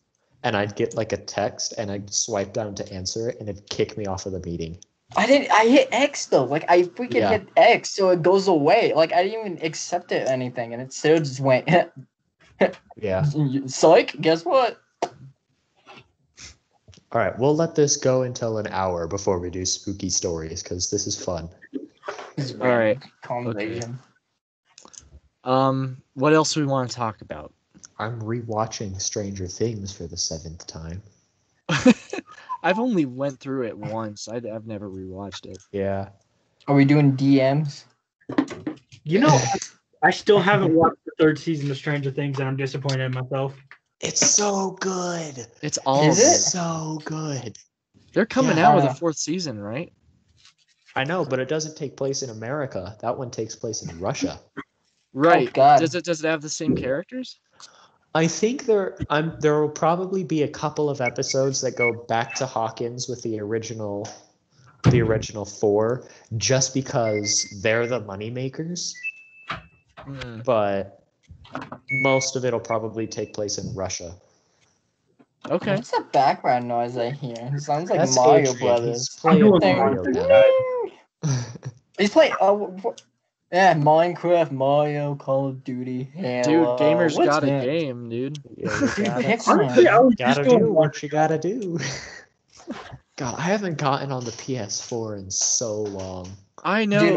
and I'd get like a text, and I'd swipe down to answer it, and it'd kick me off of the meeting. I hit X though. Like I freaking Yeah. hit X, so it goes away. Like I didn't even accept it or anything, and it still just went. Yeah. Psych. Guess what? All right, we'll let this go until an hour before we do spooky stories because this is fun. All right. Conversation. What else do we want to talk about? I'm rewatching Stranger Things for the 7th time. I've only went through it once. I've never rewatched it. Yeah. Are we doing DMs? You know, I still haven't watched the 3rd season of Stranger Things, and I'm disappointed in myself. It's so good. It's all Is of it? it. So good. They're coming Yeah. out with a 4th season, right? I know, but it doesn't take place in America. That one takes place in Russia. Right. God. Does it have the same characters? I think there will probably be a couple of episodes that go back to Hawkins with the original 4, just because they're the money makers. Hmm. But most of it'll probably take place in Russia. Okay. What's the background noise I hear? It sounds like That's Mario Adrian. Brothers. He's playing doing Mario Minecraft. now. He's playing. Yeah, Minecraft, Mario, Call of Duty. Dude, Halo. gamers What's got a next? game, dude. Yeah, you Dude, gotta, pick Honestly, I one. was just gotta doing do one. what you gotta do. God, I haven't gotten on the PS4 in so long. I know. Dude,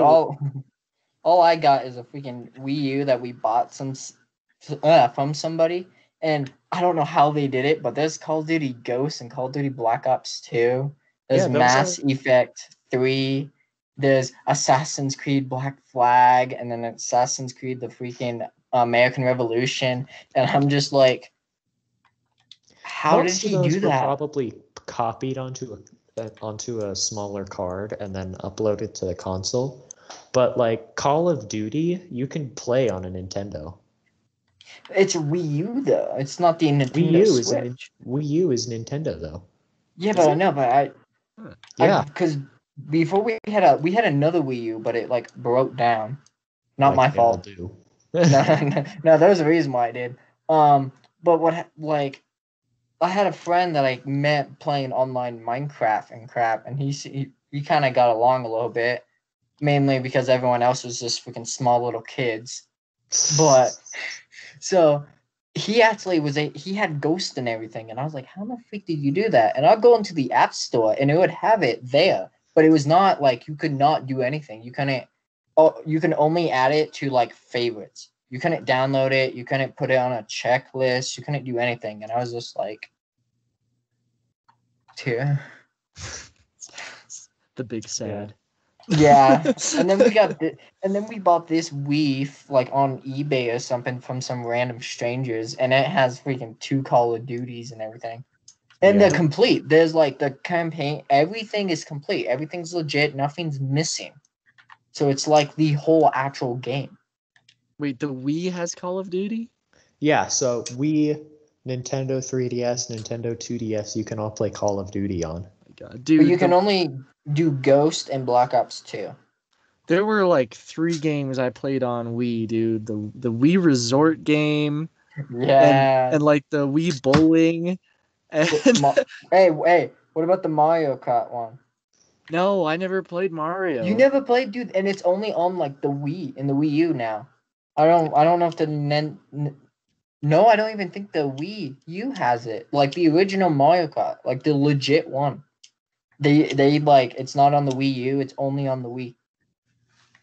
all I got is a freaking Wii U that we bought from somebody, and I don't know how they did it, but there's Call of Duty Ghosts and Call of Duty Black Ops 2. There's Yeah, those Mass Effect 3. There's Assassin's Creed Black Flag, and then Assassin's Creed the freaking American Revolution, and I'm just like, how Most did of he those do were that? probably copied onto a smaller card and then uploaded to the console. But like Call of Duty, you can play on a Nintendo. It's a Wii U though. It's not the Nintendo Wii U is Nintendo though. Yeah, Is but I it? know, but Yeah, because before we had another Wii U, but it like broke down. Not like my they all fault. do. No, there was a reason why I did. But like I had a friend that I met playing online Minecraft and crap, and he kind of got along a little bit, mainly because everyone else was just freaking small little kids. But so he actually he had Ghost and everything, and I was like, how the freak did you do that? And I'll go into the app store and it would have it there, but it was not like you could not do anything. You couldn't. Oh, you can only add it to like favorites. You couldn't download it. You couldn't put it on a checklist. You couldn't do anything, and I was just like, "Yeah." The big sad. Yeah, and then we bought this Wii like on eBay or something from some random strangers, and it has freaking 2 Call of Duties and everything. And Yeah. they're complete. There's like the campaign, everything is complete. Everything's legit, nothing's missing. So it's like the whole actual game. Wait, the Wii has Call of Duty? Yeah, so Wii, Nintendo 3DS, Nintendo 2DS, you can all play Call of Duty on. Oh my God, But dude, you can only do Ghost and Black Ops 2. there were like 3 games I played on Wii, dude. The Wii Resort game, Yeah. and like the Wii Bowling, and Hey, what about the Mario Kart one? no, I never played Mario. You never played, dude, and it's only on like the Wii in the Wii U now. I don't know if no, I don't even think the Wii U has it. Like the original Mario Kart, like the legit one. They like it's not on the Wii U, it's only on the Wii.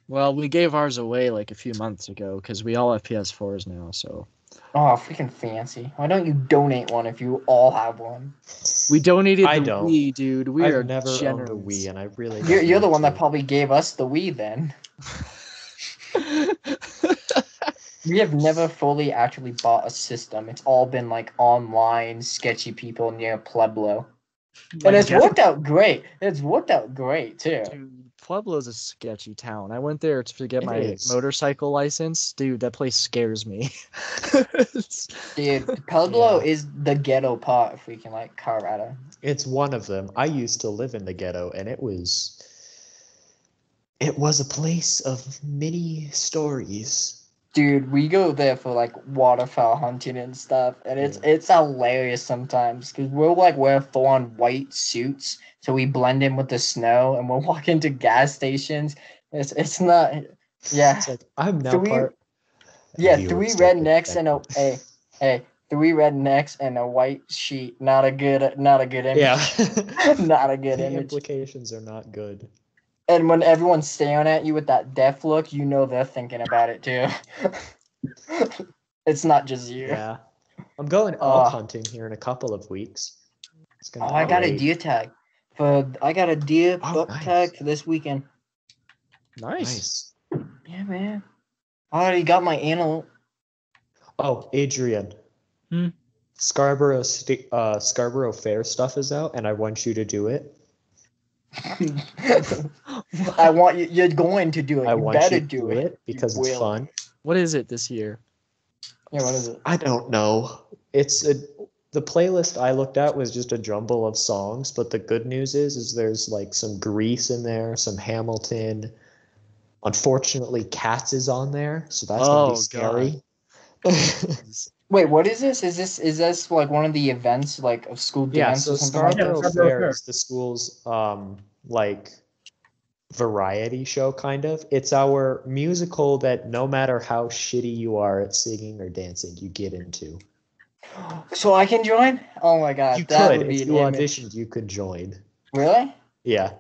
Well, we gave ours away like a few months ago because we all have PS4s now. So Oh, freaking fancy. Why don't you donate one if you all have one? we donated I the don't. Wii, dude. We are I've never generous. owned a Wii, and I really You're the want one that to. probably gave us the Wii then. We have never fully actually bought a system. It's all been like online, sketchy people near Pueblo. And it's worked out great. It's worked out great too. Dude, Pueblo's a sketchy town. I went there to get It my is. motorcycle license. Dude, that place scares me. Dude, Pueblo Yeah. is the ghetto part of freaking like Colorado. It's one of them. I used to live in the ghetto, and it was a place of many stories. Dude, we go there for like waterfowl hunting and stuff, and it's hilarious sometimes because we'll like wear full-on white suits, so we blend in with the snow, and we'll walk into gas stations. It's not, yeah. It's like I'm now Three- part. Yeah, Viewers 3 don't get rednecks and a hey, 3 rednecks and a white sheet. Not a good image. Yeah. Not a good The image. implications are not good. And when everyone's staring at you with that death look, you know they're thinking about it too. It's not just you. Yeah. I'm going elk hunting here in a couple of weeks. It's gonna be I got a great. deer tag. I got a deer buck nice. tag for this weekend. Nice. Yeah, man. I already got my antelope. Oh, Adrian. Hmm? Scarborough Fair stuff is out, and I want you to do it. I want you. You're going to do it. I You want better you to do it because You it's will. fun. What is it this year? Yeah, what is it? I don't know. The playlist I looked at was just a jumble of songs, but the good news is there's like some Grease in there, some Hamilton. Unfortunately, Cats is on there, so that's gonna be scary. Wait, what is this? Is this like one of the events, like of school Yeah, dance so or something like Scarborough that? Fair is the school's like variety show kind of. It's our musical that no matter how shitty you are at singing or dancing, you get into. So I can join? Oh my god, You that could, would be if an you image. auditioned, you could join. Really? Yeah.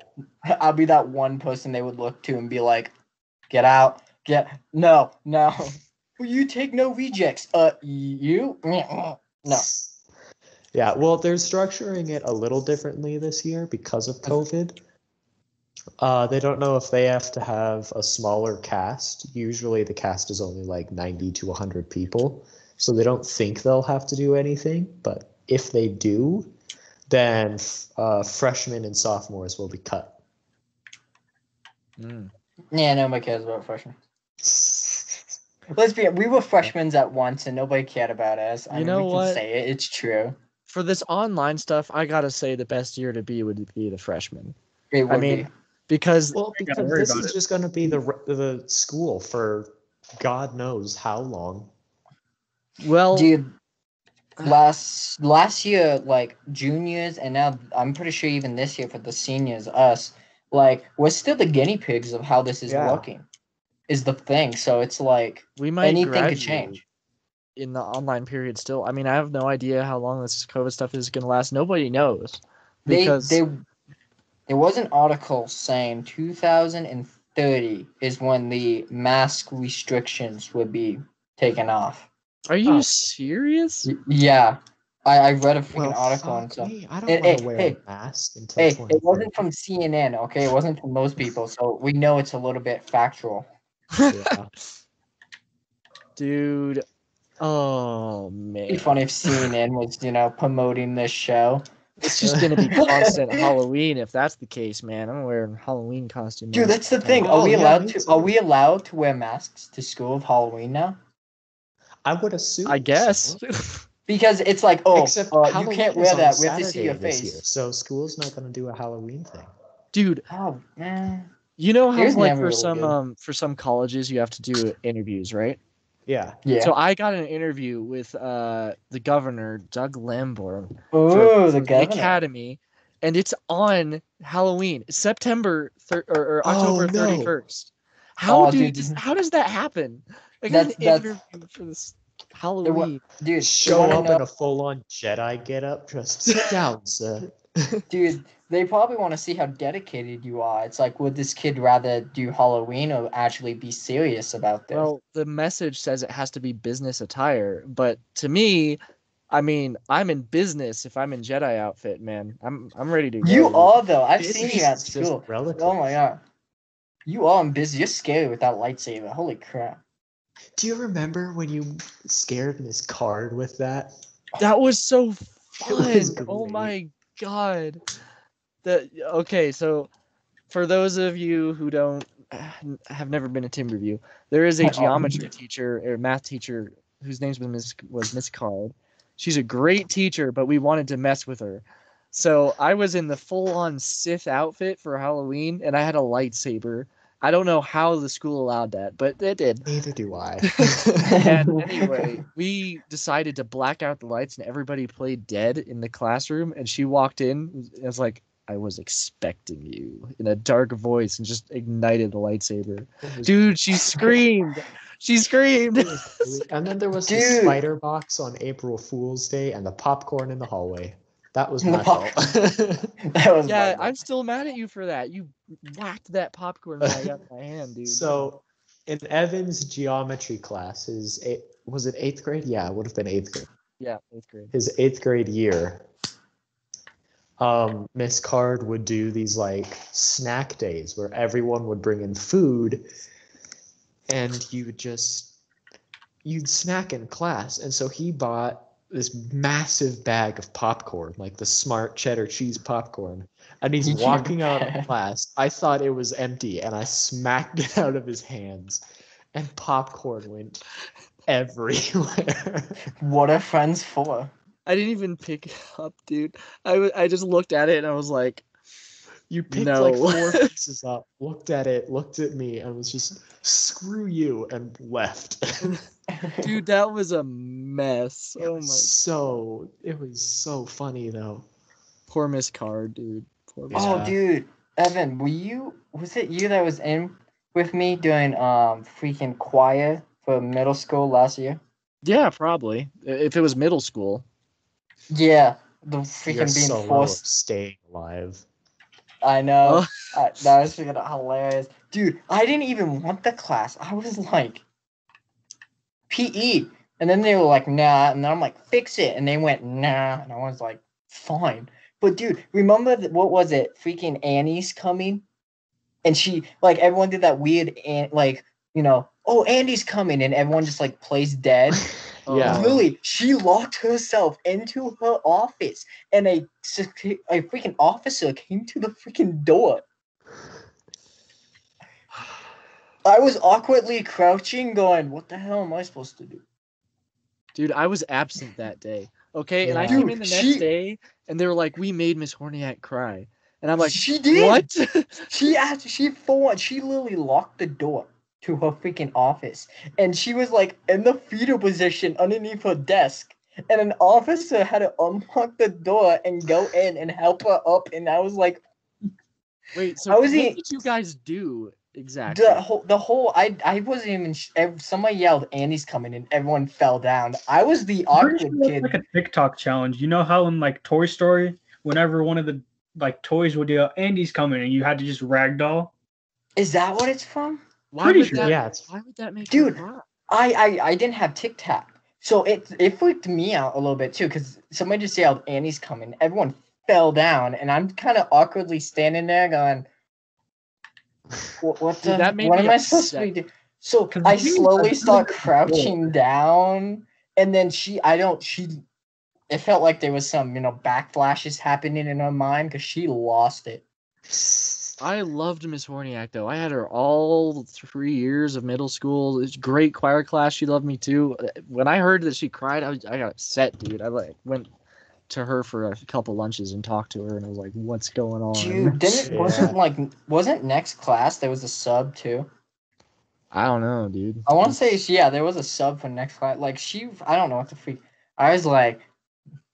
I'll be that one person they would look to and be like, "Get out! No! Will you take no rejects? You? No." Yeah, well, they're structuring it a little differently this year because of COVID. They don't know if they have to have a smaller cast. Usually the cast is only like 90 to 100 people. So they don't think they'll have to do anything. But if they do, then freshmen and sophomores will be cut. Yeah, nobody cares about freshmen. Let's be. We were freshmen at once, and nobody cared about us. I You mean, know we can what? say it. It's true. For this online stuff, I gotta say the best year to be would be the freshman. It would I mean, be. because Well, You gotta because worry this about is it. just going to be the school for God knows how long. well, Dude, last year, like juniors, and now I'm pretty sure even this year for the seniors, us, like we're still the guinea pigs of how this is Yeah. working. Is the thing. So it's like we might anything could graduate change. in the online period still. I mean, I have no idea how long this COVID stuff is gonna last. Nobody knows. Because There was an article saying 2030 is when the mask restrictions would be taken off. are you Oh. serious? Yeah, I read a freaking Well, article fuck and stuff. me. I don't Hey, want to wear hey, a mask until Hey, 2030. it wasn't from CNN, okay? It wasn't from most people, so we know it's a little bit factual. Yeah. Dude. Oh It'd man. be funny if CNN was, promoting this show. It's just gonna be constant Halloween if that's the case, man. I'm wearing a Halloween costume. Dude, all that's the the thing. time. Oh, yeah, me Are too. we allowed to wear masks to school of Halloween now? I would assume. I guess. So. Because it's like, Except you Halloween can't is wear on that. We have to see Saturday your this year, face. so school's not going to do a Halloween thing. Dude, Oh man, you know how It was like never for really good. for some colleges you have to do interviews, right? Yeah. Yeah. So I got an interview with the governor, Doug Lamborn, Oh, for the the governor. academy, and it's on Halloween, September or October Oh, no. 31st. How Oh, do you dude. how does that happen? I got an That's- interview for this Halloween. Dude, Show wanna up know, in a full-on Jedi getup. Just sit down, sir. dude. They probably want to see how dedicated you are. It's like, would this kid rather do Halloween or actually be serious about this? Well, the message says it has to be business attire, but to me, I mean, I'm in business if I'm in Jedi outfit, man. I'm ready to go. You are though. I've This seen is you at just school. relative. Oh my god, you are busy. You're scary with that lightsaber. Holy crap! Do you remember when you scared Miss Card with that? That was so It fun. was Oh great. my god. Okay, so for those of you who don't have never been to Timberview, there is a geometry teacher or math teacher whose name was Miss Card. She's a great teacher, but we wanted to mess with her. So I was in the full-on Sith outfit for Halloween, and I had a lightsaber. I don't know how the school allowed that, but it did. Neither do I. And anyway, we decided to black out the lights, and everybody played dead in the classroom. And she walked in, and was like, "I was expecting you," in a dark voice, and just ignited the lightsaber. Dude, she screamed. She screamed. And then there was the Dude. spider box on April Fool's Day and the popcorn in the hallway. That was The my fault. That was Yeah, my I'm still mad at you for that. You whacked that popcorn that I got in my hand, dude. So, in Evan's geometry class, was it 8th grade? Yeah, it would have been 8th grade. Yeah, 8th grade. His 8th grade year, Miss Card would do these like snack days where everyone would bring in food, and you'd snack in class. And so he bought this massive bag of popcorn, like the Smart cheddar cheese popcorn. And he's walking out of class. I thought it was empty, and I smacked it out of his hands. and popcorn went everywhere. What are friends for? I didn't even pick it up, dude. I just looked at it and I was like, You picked No. like 4 pieces up, looked at it, looked at me, and was just, screw you, and left. dude, that was a mess. It Oh was my, it was so funny though. poor Miss Card, dude. Poor Miss Oh, Yeah. dude, Evan, was it you that was in with me doing freaking choir for middle school last year? Yeah, probably. If it was middle school. Yeah, the Your freaking being solo of forced. staying alive. I know. Oh, That was freaking hilarious. Dude, I didn't even want the class. I was like, PE. And then they were like, nah. And then I'm like, fix it. And they went, nah. And I was like, fine. But dude, remember what was it? Freaking Annie's coming? And she, like, everyone did that weird, like, oh, Andy's coming. And everyone just, like, plays dead. Yeah. Lily, she locked herself into her office. And a freaking officer came to the freaking door. I was awkwardly crouching, going, what the hell am I supposed to do? dude, I was absent that day. Okay, and I Yeah. came Dude, in the next day and they were like, we made Miss Horniak cry. And I'm like, she did. what? She literally locked the door to her freaking office, and she was like in the fetal position underneath her desk, and an officer had to unlock the door and go in and help her up. And I was like, Wait, so I what was did you guys do exactly? I wasn't even. Somebody yelled, "Annie's coming!" and everyone fell down. I was the Pretty awkward sure that's kid. like a TikTok challenge. You know how in like Toy Story, whenever one of the like toys would yell, "Andy's coming," and you had to just ragdoll. Is that what it's from? Why Pretty would sure. that? Yeah. Why would that make Dude, her cry? I didn't have TikTok, so it freaked me out a little bit too, because somebody just yelled, "Annie's coming!" Everyone fell down, and I'm kind of awkwardly standing there going, "What Dude, that made what me am I supposed to upset. be doing?" So 'Cause the I thing is, slowly I've start done it before. crouching down, and then it felt like there was some backflashes happening in her mind because she lost it. I loved Miss Horniak though. I had her all 3 years of middle school. It's great choir class. She loved me too. When I heard that she cried, I got upset, dude. I like went to her for a couple lunches and talked to her, and I was like, "What's going on?" Dude, wasn't next class there was a sub too? I don't know, dude. I want to say, yeah, there was a sub for next class. Like, I don't know what the freak. I was like,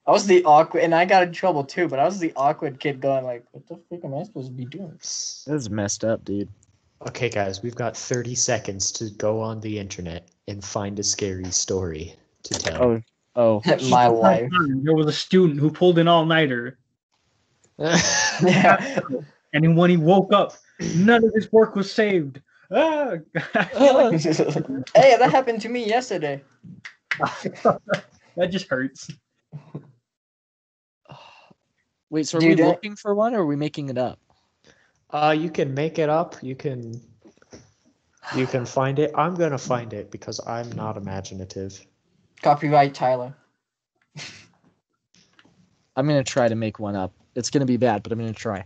I was the awkward, and I got in trouble too, but I was the awkward kid going, like, what the freak am I supposed to be doing? This is messed up, dude. Okay, guys, we've got 30 seconds to go on the internet and find a scary story to tell. Oh. My life. There was a student who pulled an all-nighter, Yeah. and then when he woke up, none of his work was saved. Ah! I feel like Hey, that happened to me yesterday. that just hurts. Wait, so are Dude, we looking for one or are we making it up? You can make it up. You can find it. I'm gonna find it because I'm not imaginative. Copyright Tyler. I'm gonna try to make one up. It's gonna be bad, but I'm gonna try.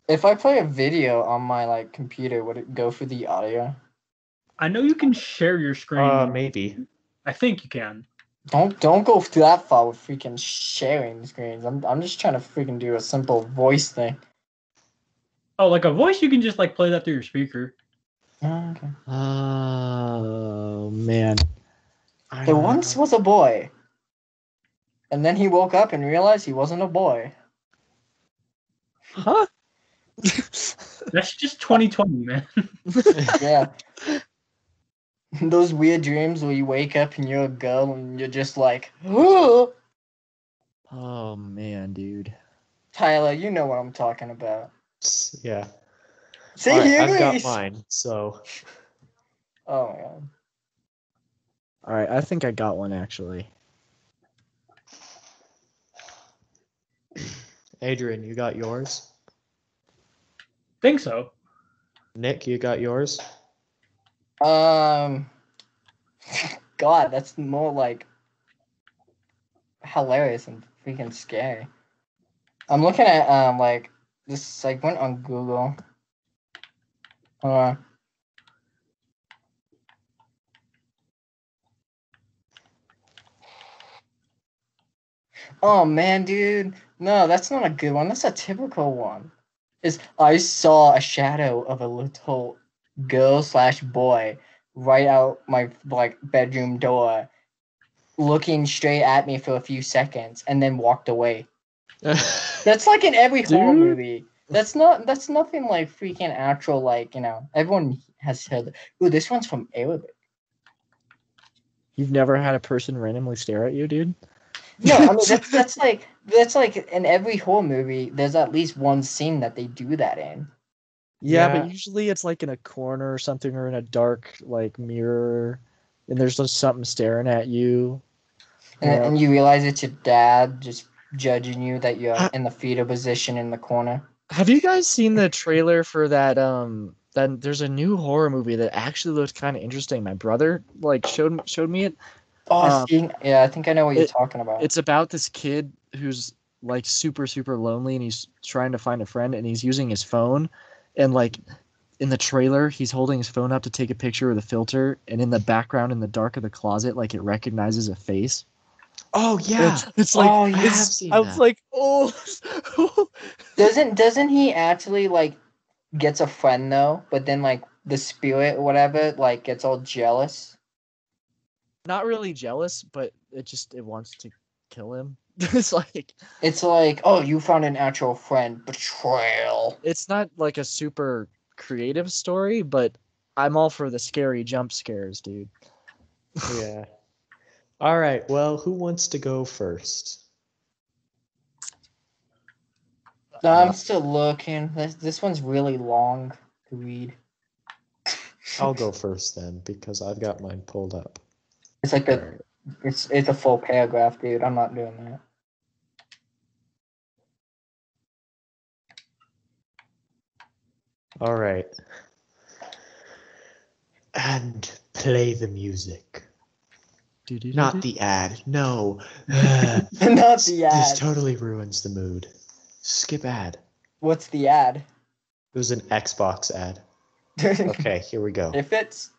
If I play a video on my computer, would it go for the audio? I know you can share your screen. Maybe. I think you can. Don't go that far with freaking sharing screens. I'm just trying to freaking do a simple voice thing. Oh, like a voice, you can just like play that through your speaker. Oh, okay. Oh man. There once was a boy, and then he woke up and realized he wasn't a boy. Huh? That's just 2020, man. Yeah. Those weird dreams where you wake up and you're a girl and you're just like, oh. Oh man, dude. Tyler, you know what I'm talking about. Yeah. See, All right, he I've got agrees. mine. So Oh my god. All right, I think I got one actually. Adrian, you got yours? Think so. Nick, you got yours? God, that's more like hilarious and freaking scary. I'm looking at this went on Google. Uh, oh man, dude. No, that's not a good one. That's a typical one. Is I saw a shadow of a little girl/boy right out my like bedroom door, looking straight at me for a few seconds, and then walked away. That's like in every horror Dude. movie. That's nothing like freaking actual, like, everyone has said, ooh, this one's from Arabic. You've never had a person randomly stare at you, dude? No, I mean that's like in every horror movie, there's at least one scene that they do that in. Yeah, but Yeah. usually it's like in a corner or something, or in a dark like mirror, and there's just something staring at you. And you realize it's your dad just judging you that you're Ha- in the fetal position in the corner. Have you guys seen the trailer for that? That there's a new horror movie that actually looked kind of interesting. My brother like showed me it. Oh, Um, yeah, I think I know what you're it talking about. it's about this kid who's like super lonely, and he's trying to find a friend, and he's using his phone, and like in the trailer he's holding his phone up to take a picture with a filter, and in the background in the dark of the closet, like, it recognizes a face. Oh yeah. It's like Oh, I yeah. have it's seen I was that. like, oh. Doesn't he actually like gets a friend though, but then like the spirit or whatever like gets all jealous? Not really jealous, but it wants to kill him. It's like, It's like, oh, you found an actual friend. Betrayal. it's not like a super creative story, but I'm all for the scary jump scares, dude. Yeah. All right. Well, who wants to go first? No, I'm still looking. This one's really long to read. I'll go first then because I've got mine pulled up. It's like All right. it's a full paragraph, dude. I'm not doing that. All right. And play the music. Not the ad. No. Not the This ad. totally ruins the mood. Skip ad. What's the ad? It was an Xbox ad. Okay, here we go. It fits.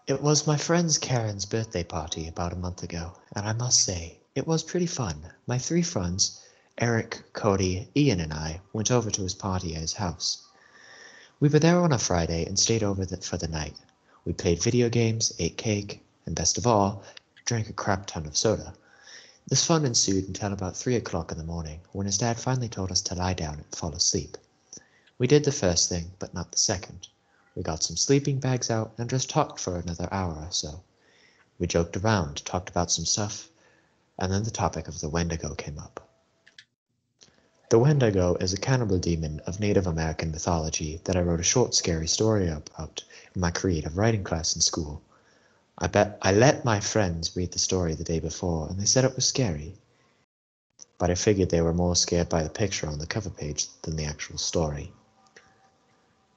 It was my friend's Karen's birthday party about a month ago, and I must say, it was pretty fun. My 3 friends, Eric, Cody, Ian, and I, went over to his party at his house. We were there on a Friday and stayed over for the night. We played video games, ate cake, and best of all, drank a crap ton of soda. This fun ensued until about 3 o'clock in the morning, when his dad finally told us to lie down and fall asleep. We did the first thing, but not the second. We got some sleeping bags out and just talked for another hour or so. We joked around, talked about some stuff, and then the topic of the Wendigo came up. The Wendigo is a cannibal demon of Native American mythology that I wrote a short scary story about in my creative writing class in school. I let my friends read the story the day before, and they said it was scary. But I figured they were more scared by the picture on the cover page than the actual story.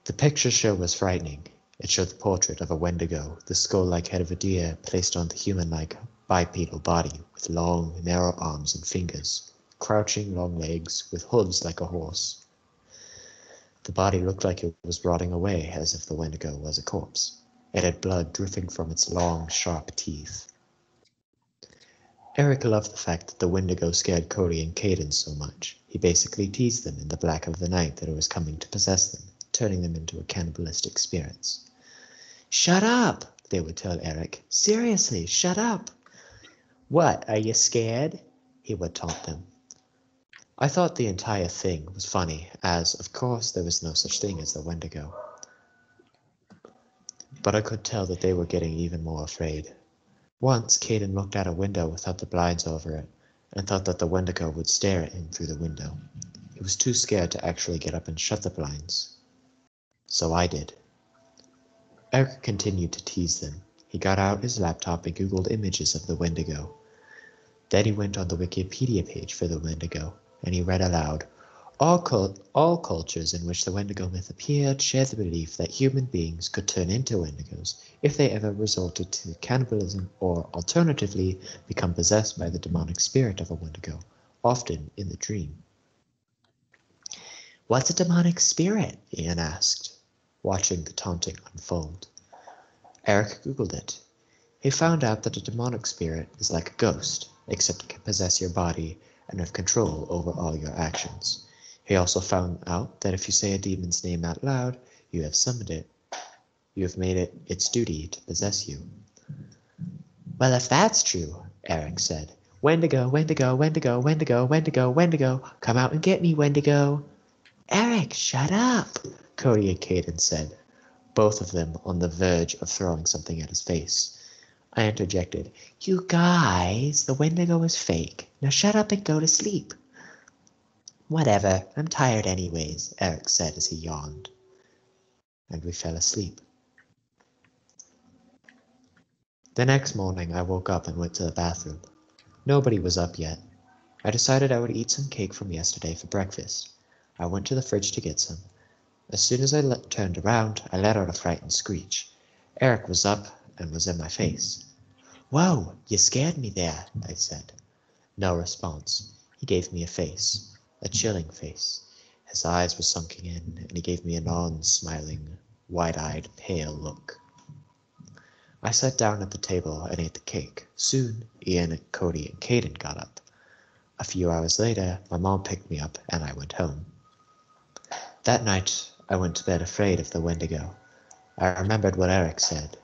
The picture show was frightening. It showed the portrait of a Wendigo, the skull-like head of a deer placed on the human-like bipedal body with long, narrow arms and fingers, crouching long legs with hooves like a horse. The body looked like it was rotting away as if the Wendigo was a corpse. It had blood dripping from its long, sharp teeth. Eric loved the fact that the Wendigo scared Cody and Caden so much. He basically teased them in the black of the night that it was coming to possess them, turning them into a cannibalistic spirits. "Shut up," they would tell Eric. "Seriously, shut up." "What, are you scared?" he would taunt them. I thought the entire thing was funny, as, of course, there was no such thing as the Wendigo. But I could tell that they were getting even more afraid. Once, Caden looked out a window without the blinds over it, and thought that the Wendigo would stare at him through the window. He was too scared to actually get up and shut the blinds. So I did. Eric continued to tease them. He got out his laptop and Googled images of the Wendigo. Then he went on the Wikipedia page for the Wendigo, and he read aloud, all cultures in which the Wendigo myth appeared share the belief that human beings could turn into Wendigos if they ever resorted to cannibalism or, alternatively, become possessed by the demonic spirit of a Wendigo, often in the dream. What's a demonic spirit? Ian asked, watching the taunting unfold. Eric Googled it. He found out that a demonic spirit is like a ghost, except it can possess your body and have control over all your actions. He also found out that if you say a demon's name out loud, you have summoned it. You have made it its duty to possess you. Well, if that's true, Eric said. Wendigo, Wendigo, Wendigo, Wendigo, Wendigo, Wendigo, come out and get me, Wendigo. Eric, shut up, Cody and Caden said, both of them on the verge of throwing something at his face. I interjected, You guys, the Wendigo is fake. Now shut up and go to sleep. Whatever, I'm tired anyways, Eric said as he yawned. And we fell asleep. The next morning I woke up and went to the bathroom. Nobody was up yet. I decided I would eat some cake from yesterday for breakfast. I went to the fridge to get some. As soon as I turned around, I let out a frightened screech. Eric was up and was in my face. Whoa, you scared me there, I said. No response. He gave me a face, a chilling face. His eyes were sunken in, and he gave me a non-smiling, wide-eyed, pale look. I sat down at the table and ate the cake. Soon, Ian, Cody, and Caden got up. A few hours later, my mom picked me up and I went home. That night, I went to bed afraid of the Wendigo. I remembered what Eric said,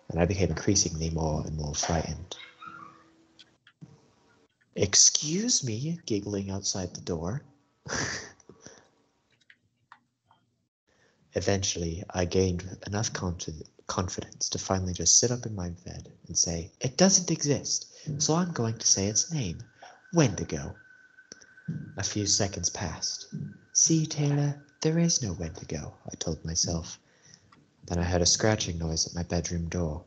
and I became increasingly more and more frightened. Excuse me, giggling outside the door. Eventually, I gained enough confidence to finally just sit up in my bed and say, It doesn't exist, so I'm going to say its name, Wendigo. A few seconds passed. See, Taylor, there is no Wendigo, I told myself. Then I heard a scratching noise at my bedroom door.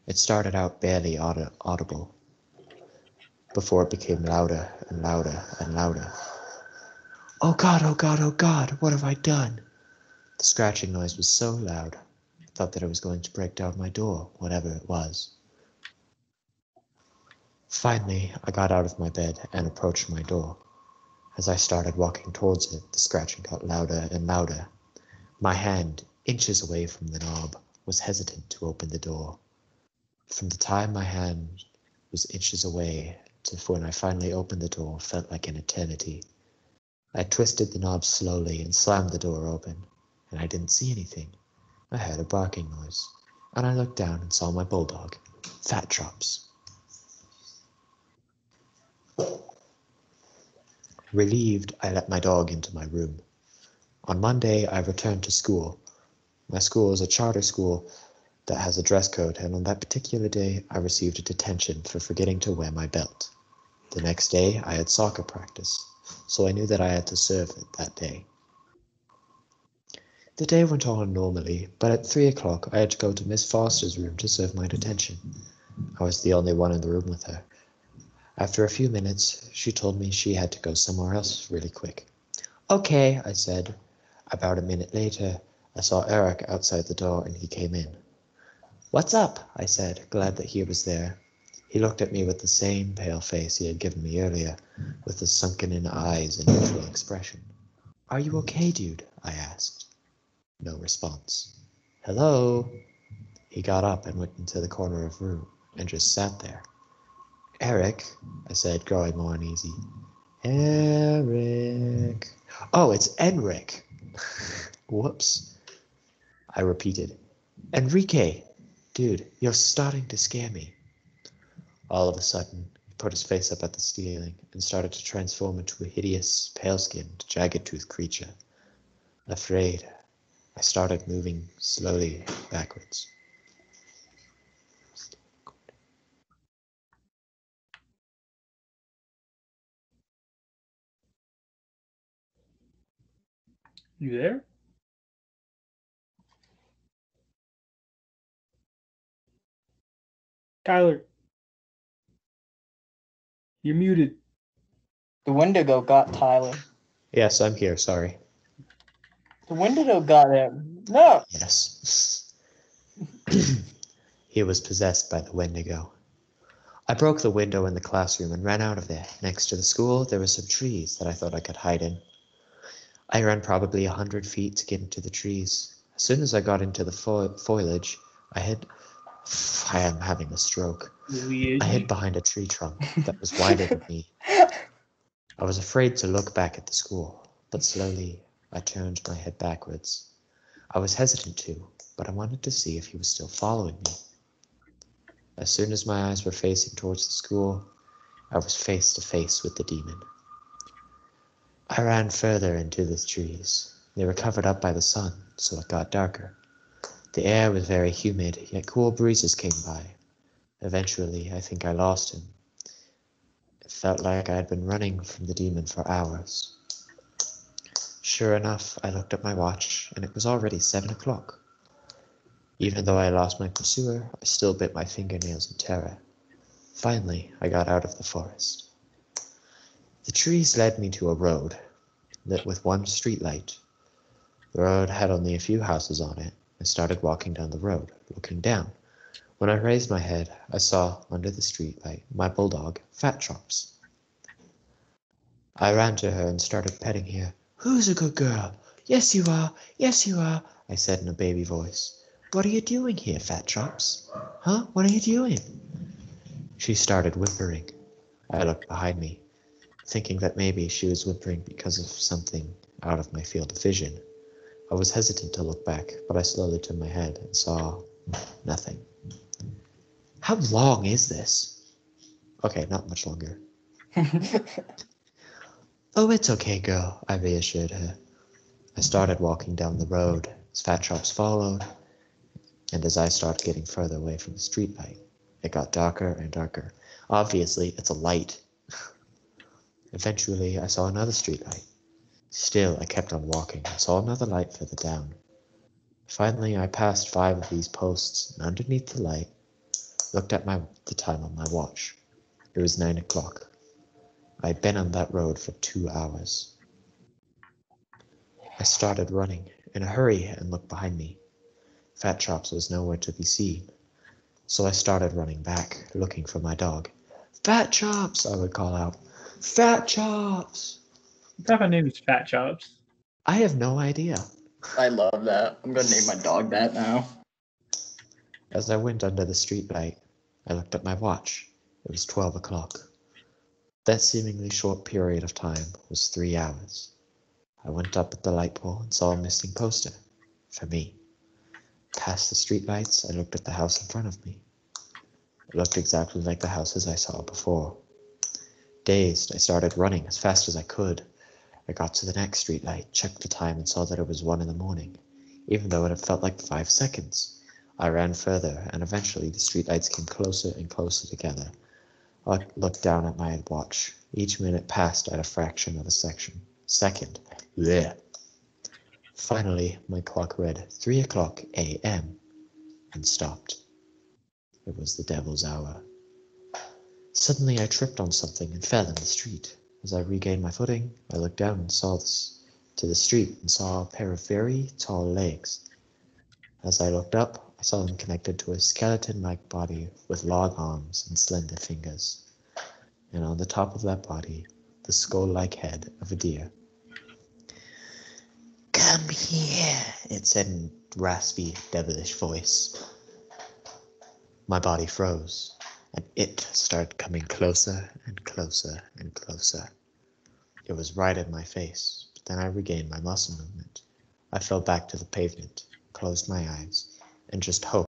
It started out barely audible, before it became louder and louder and louder. Oh God, oh God, oh God, what have I done? The scratching noise was so loud, I thought that it was going to break down my door, whatever it was. Finally, I got out of my bed and approached my door. As I started walking towards it, the scratching got louder and louder. My hand, inches away from the knob, was hesitant to open the door. From the time my hand was inches away to when I finally opened the door felt like an eternity. I twisted the knob slowly and slammed the door open, and I didn't see anything. I heard a barking noise, and I looked down and saw my bulldog, Fat Drops. Relieved, I let my dog into my room. On Monday, I returned to school. My school is a charter school that has a dress code, and on that particular day, I received a detention for forgetting to wear my belt. The next day, I had soccer practice, so I knew that I had to serve it that day. The day went on normally, but at 3 o'clock, I had to go to Miss Foster's room to serve my detention. I was the only one in the room with her. After a few minutes, she told me she had to go somewhere else really quick. Okay, I said. About a minute later, I saw Eric outside the door and he came in. What's up? I said, glad that he was there. He looked at me with the same pale face he had given me earlier, with the sunken-in eyes and neutral expression. Are you okay, dude? I asked. No response. Hello? He got up and went into the corner of the room and just sat there. Eric, I said, growing more uneasy. Eric. Oh, it's Enric. Whoops. I repeated. Enrique. Dude, you're starting to scare me. All of a sudden, he put his face up at the ceiling and started to transform into a hideous, pale-skinned, jagged-toothed creature. Afraid, I started moving slowly backwards. You there? Tyler, you're muted. The Wendigo got Tyler. Yes, I'm here, sorry. The Wendigo got him. No. Yes. He was possessed by the Wendigo. I broke the window in the classroom and ran out of there. Next to the school, there were some trees that I thought I could hide in. I ran probably 100 feet to get into the trees. As soon as I got into the foliage, I am having a stroke. I hid behind a tree trunk that was wider than me. I was afraid to look back at the school, but slowly I turned my head backwards. I was hesitant to, but I wanted to see if he was still following me. As soon as my eyes were facing towards the school, I was face to face with the demon. I ran further into the trees. They were covered up by the sun, so it got darker. The air was very humid, yet cool breezes came by. Eventually, I think I lost him. It felt like I had been running from the demon for hours. Sure enough, I looked at my watch, and it was already 7 o'clock. Even though I lost my pursuer, I still bit my fingernails in terror. Finally, I got out of the forest. The trees led me to a road, lit with one street light. The road had only a few houses on it. I started walking down the road, looking down. When I raised my head, I saw, under the street light, my bulldog, Fat Chops. I ran to her and started petting her. "Who's a good girl? Yes, you are. Yes, you are," I said in a baby voice. "What are you doing here, Fat Chops? Huh? What are you doing?" She started whimpering. I looked behind me, thinking that maybe she was whimpering because of something out of my field of vision. I was hesitant to look back, but I slowly turned my head and saw nothing. How long is this? Okay, not much longer. "Oh, it's okay, girl," I reassured her. I started walking down the road as Fat Chops followed, and as I started getting further away from the streetlight, it got darker and darker. Obviously, it's a light. Eventually, I saw another streetlight. Still, I kept on walking and saw another light further down. Finally, I passed 5 of these posts, and underneath the light, looked at the time on my watch. It was 9 o'clock. I had been on that road for 2 hours. I started running in a hurry and looked behind me. Fat Chops was nowhere to be seen, so I started running back, looking for my dog. "Fat Chops!" I would call out. "Fat Chops!" What type of name is Fat Chops? I have no idea. I love that. I'm gonna name my dog that now. As I went under the streetlight, I looked at my watch. It was 12 o'clock. That seemingly short period of time was 3 hours. I went up at the light pole and saw a missing poster. For me. Past the streetlights, I looked at the house in front of me. It looked exactly like the houses I saw before. Dazed, I started running as fast as I could. I got to the next streetlight, checked the time, and saw that it was 1 in the morning, even though it had felt like 5 seconds. I ran further, and eventually the streetlights came closer and closer together. I looked down at my watch. Each minute passed at a fraction of a second. Blech. Finally, my clock read 3 o'clock a.m. and stopped. It was the devil's hour. Suddenly I tripped on something and fell in the street. As I regained my footing, I looked down and saw to the street and saw a pair of very tall legs. As I looked up, I saw them connected to a skeleton-like body with long arms and slender fingers. And on the top of that body, the skull-like head of a deer. "Come here," it said in a raspy, devilish voice. My body froze, and it started coming closer and closer and closer. It was right in my face, but then I regained my muscle movement. I fell back to the pavement, closed my eyes, and just hoped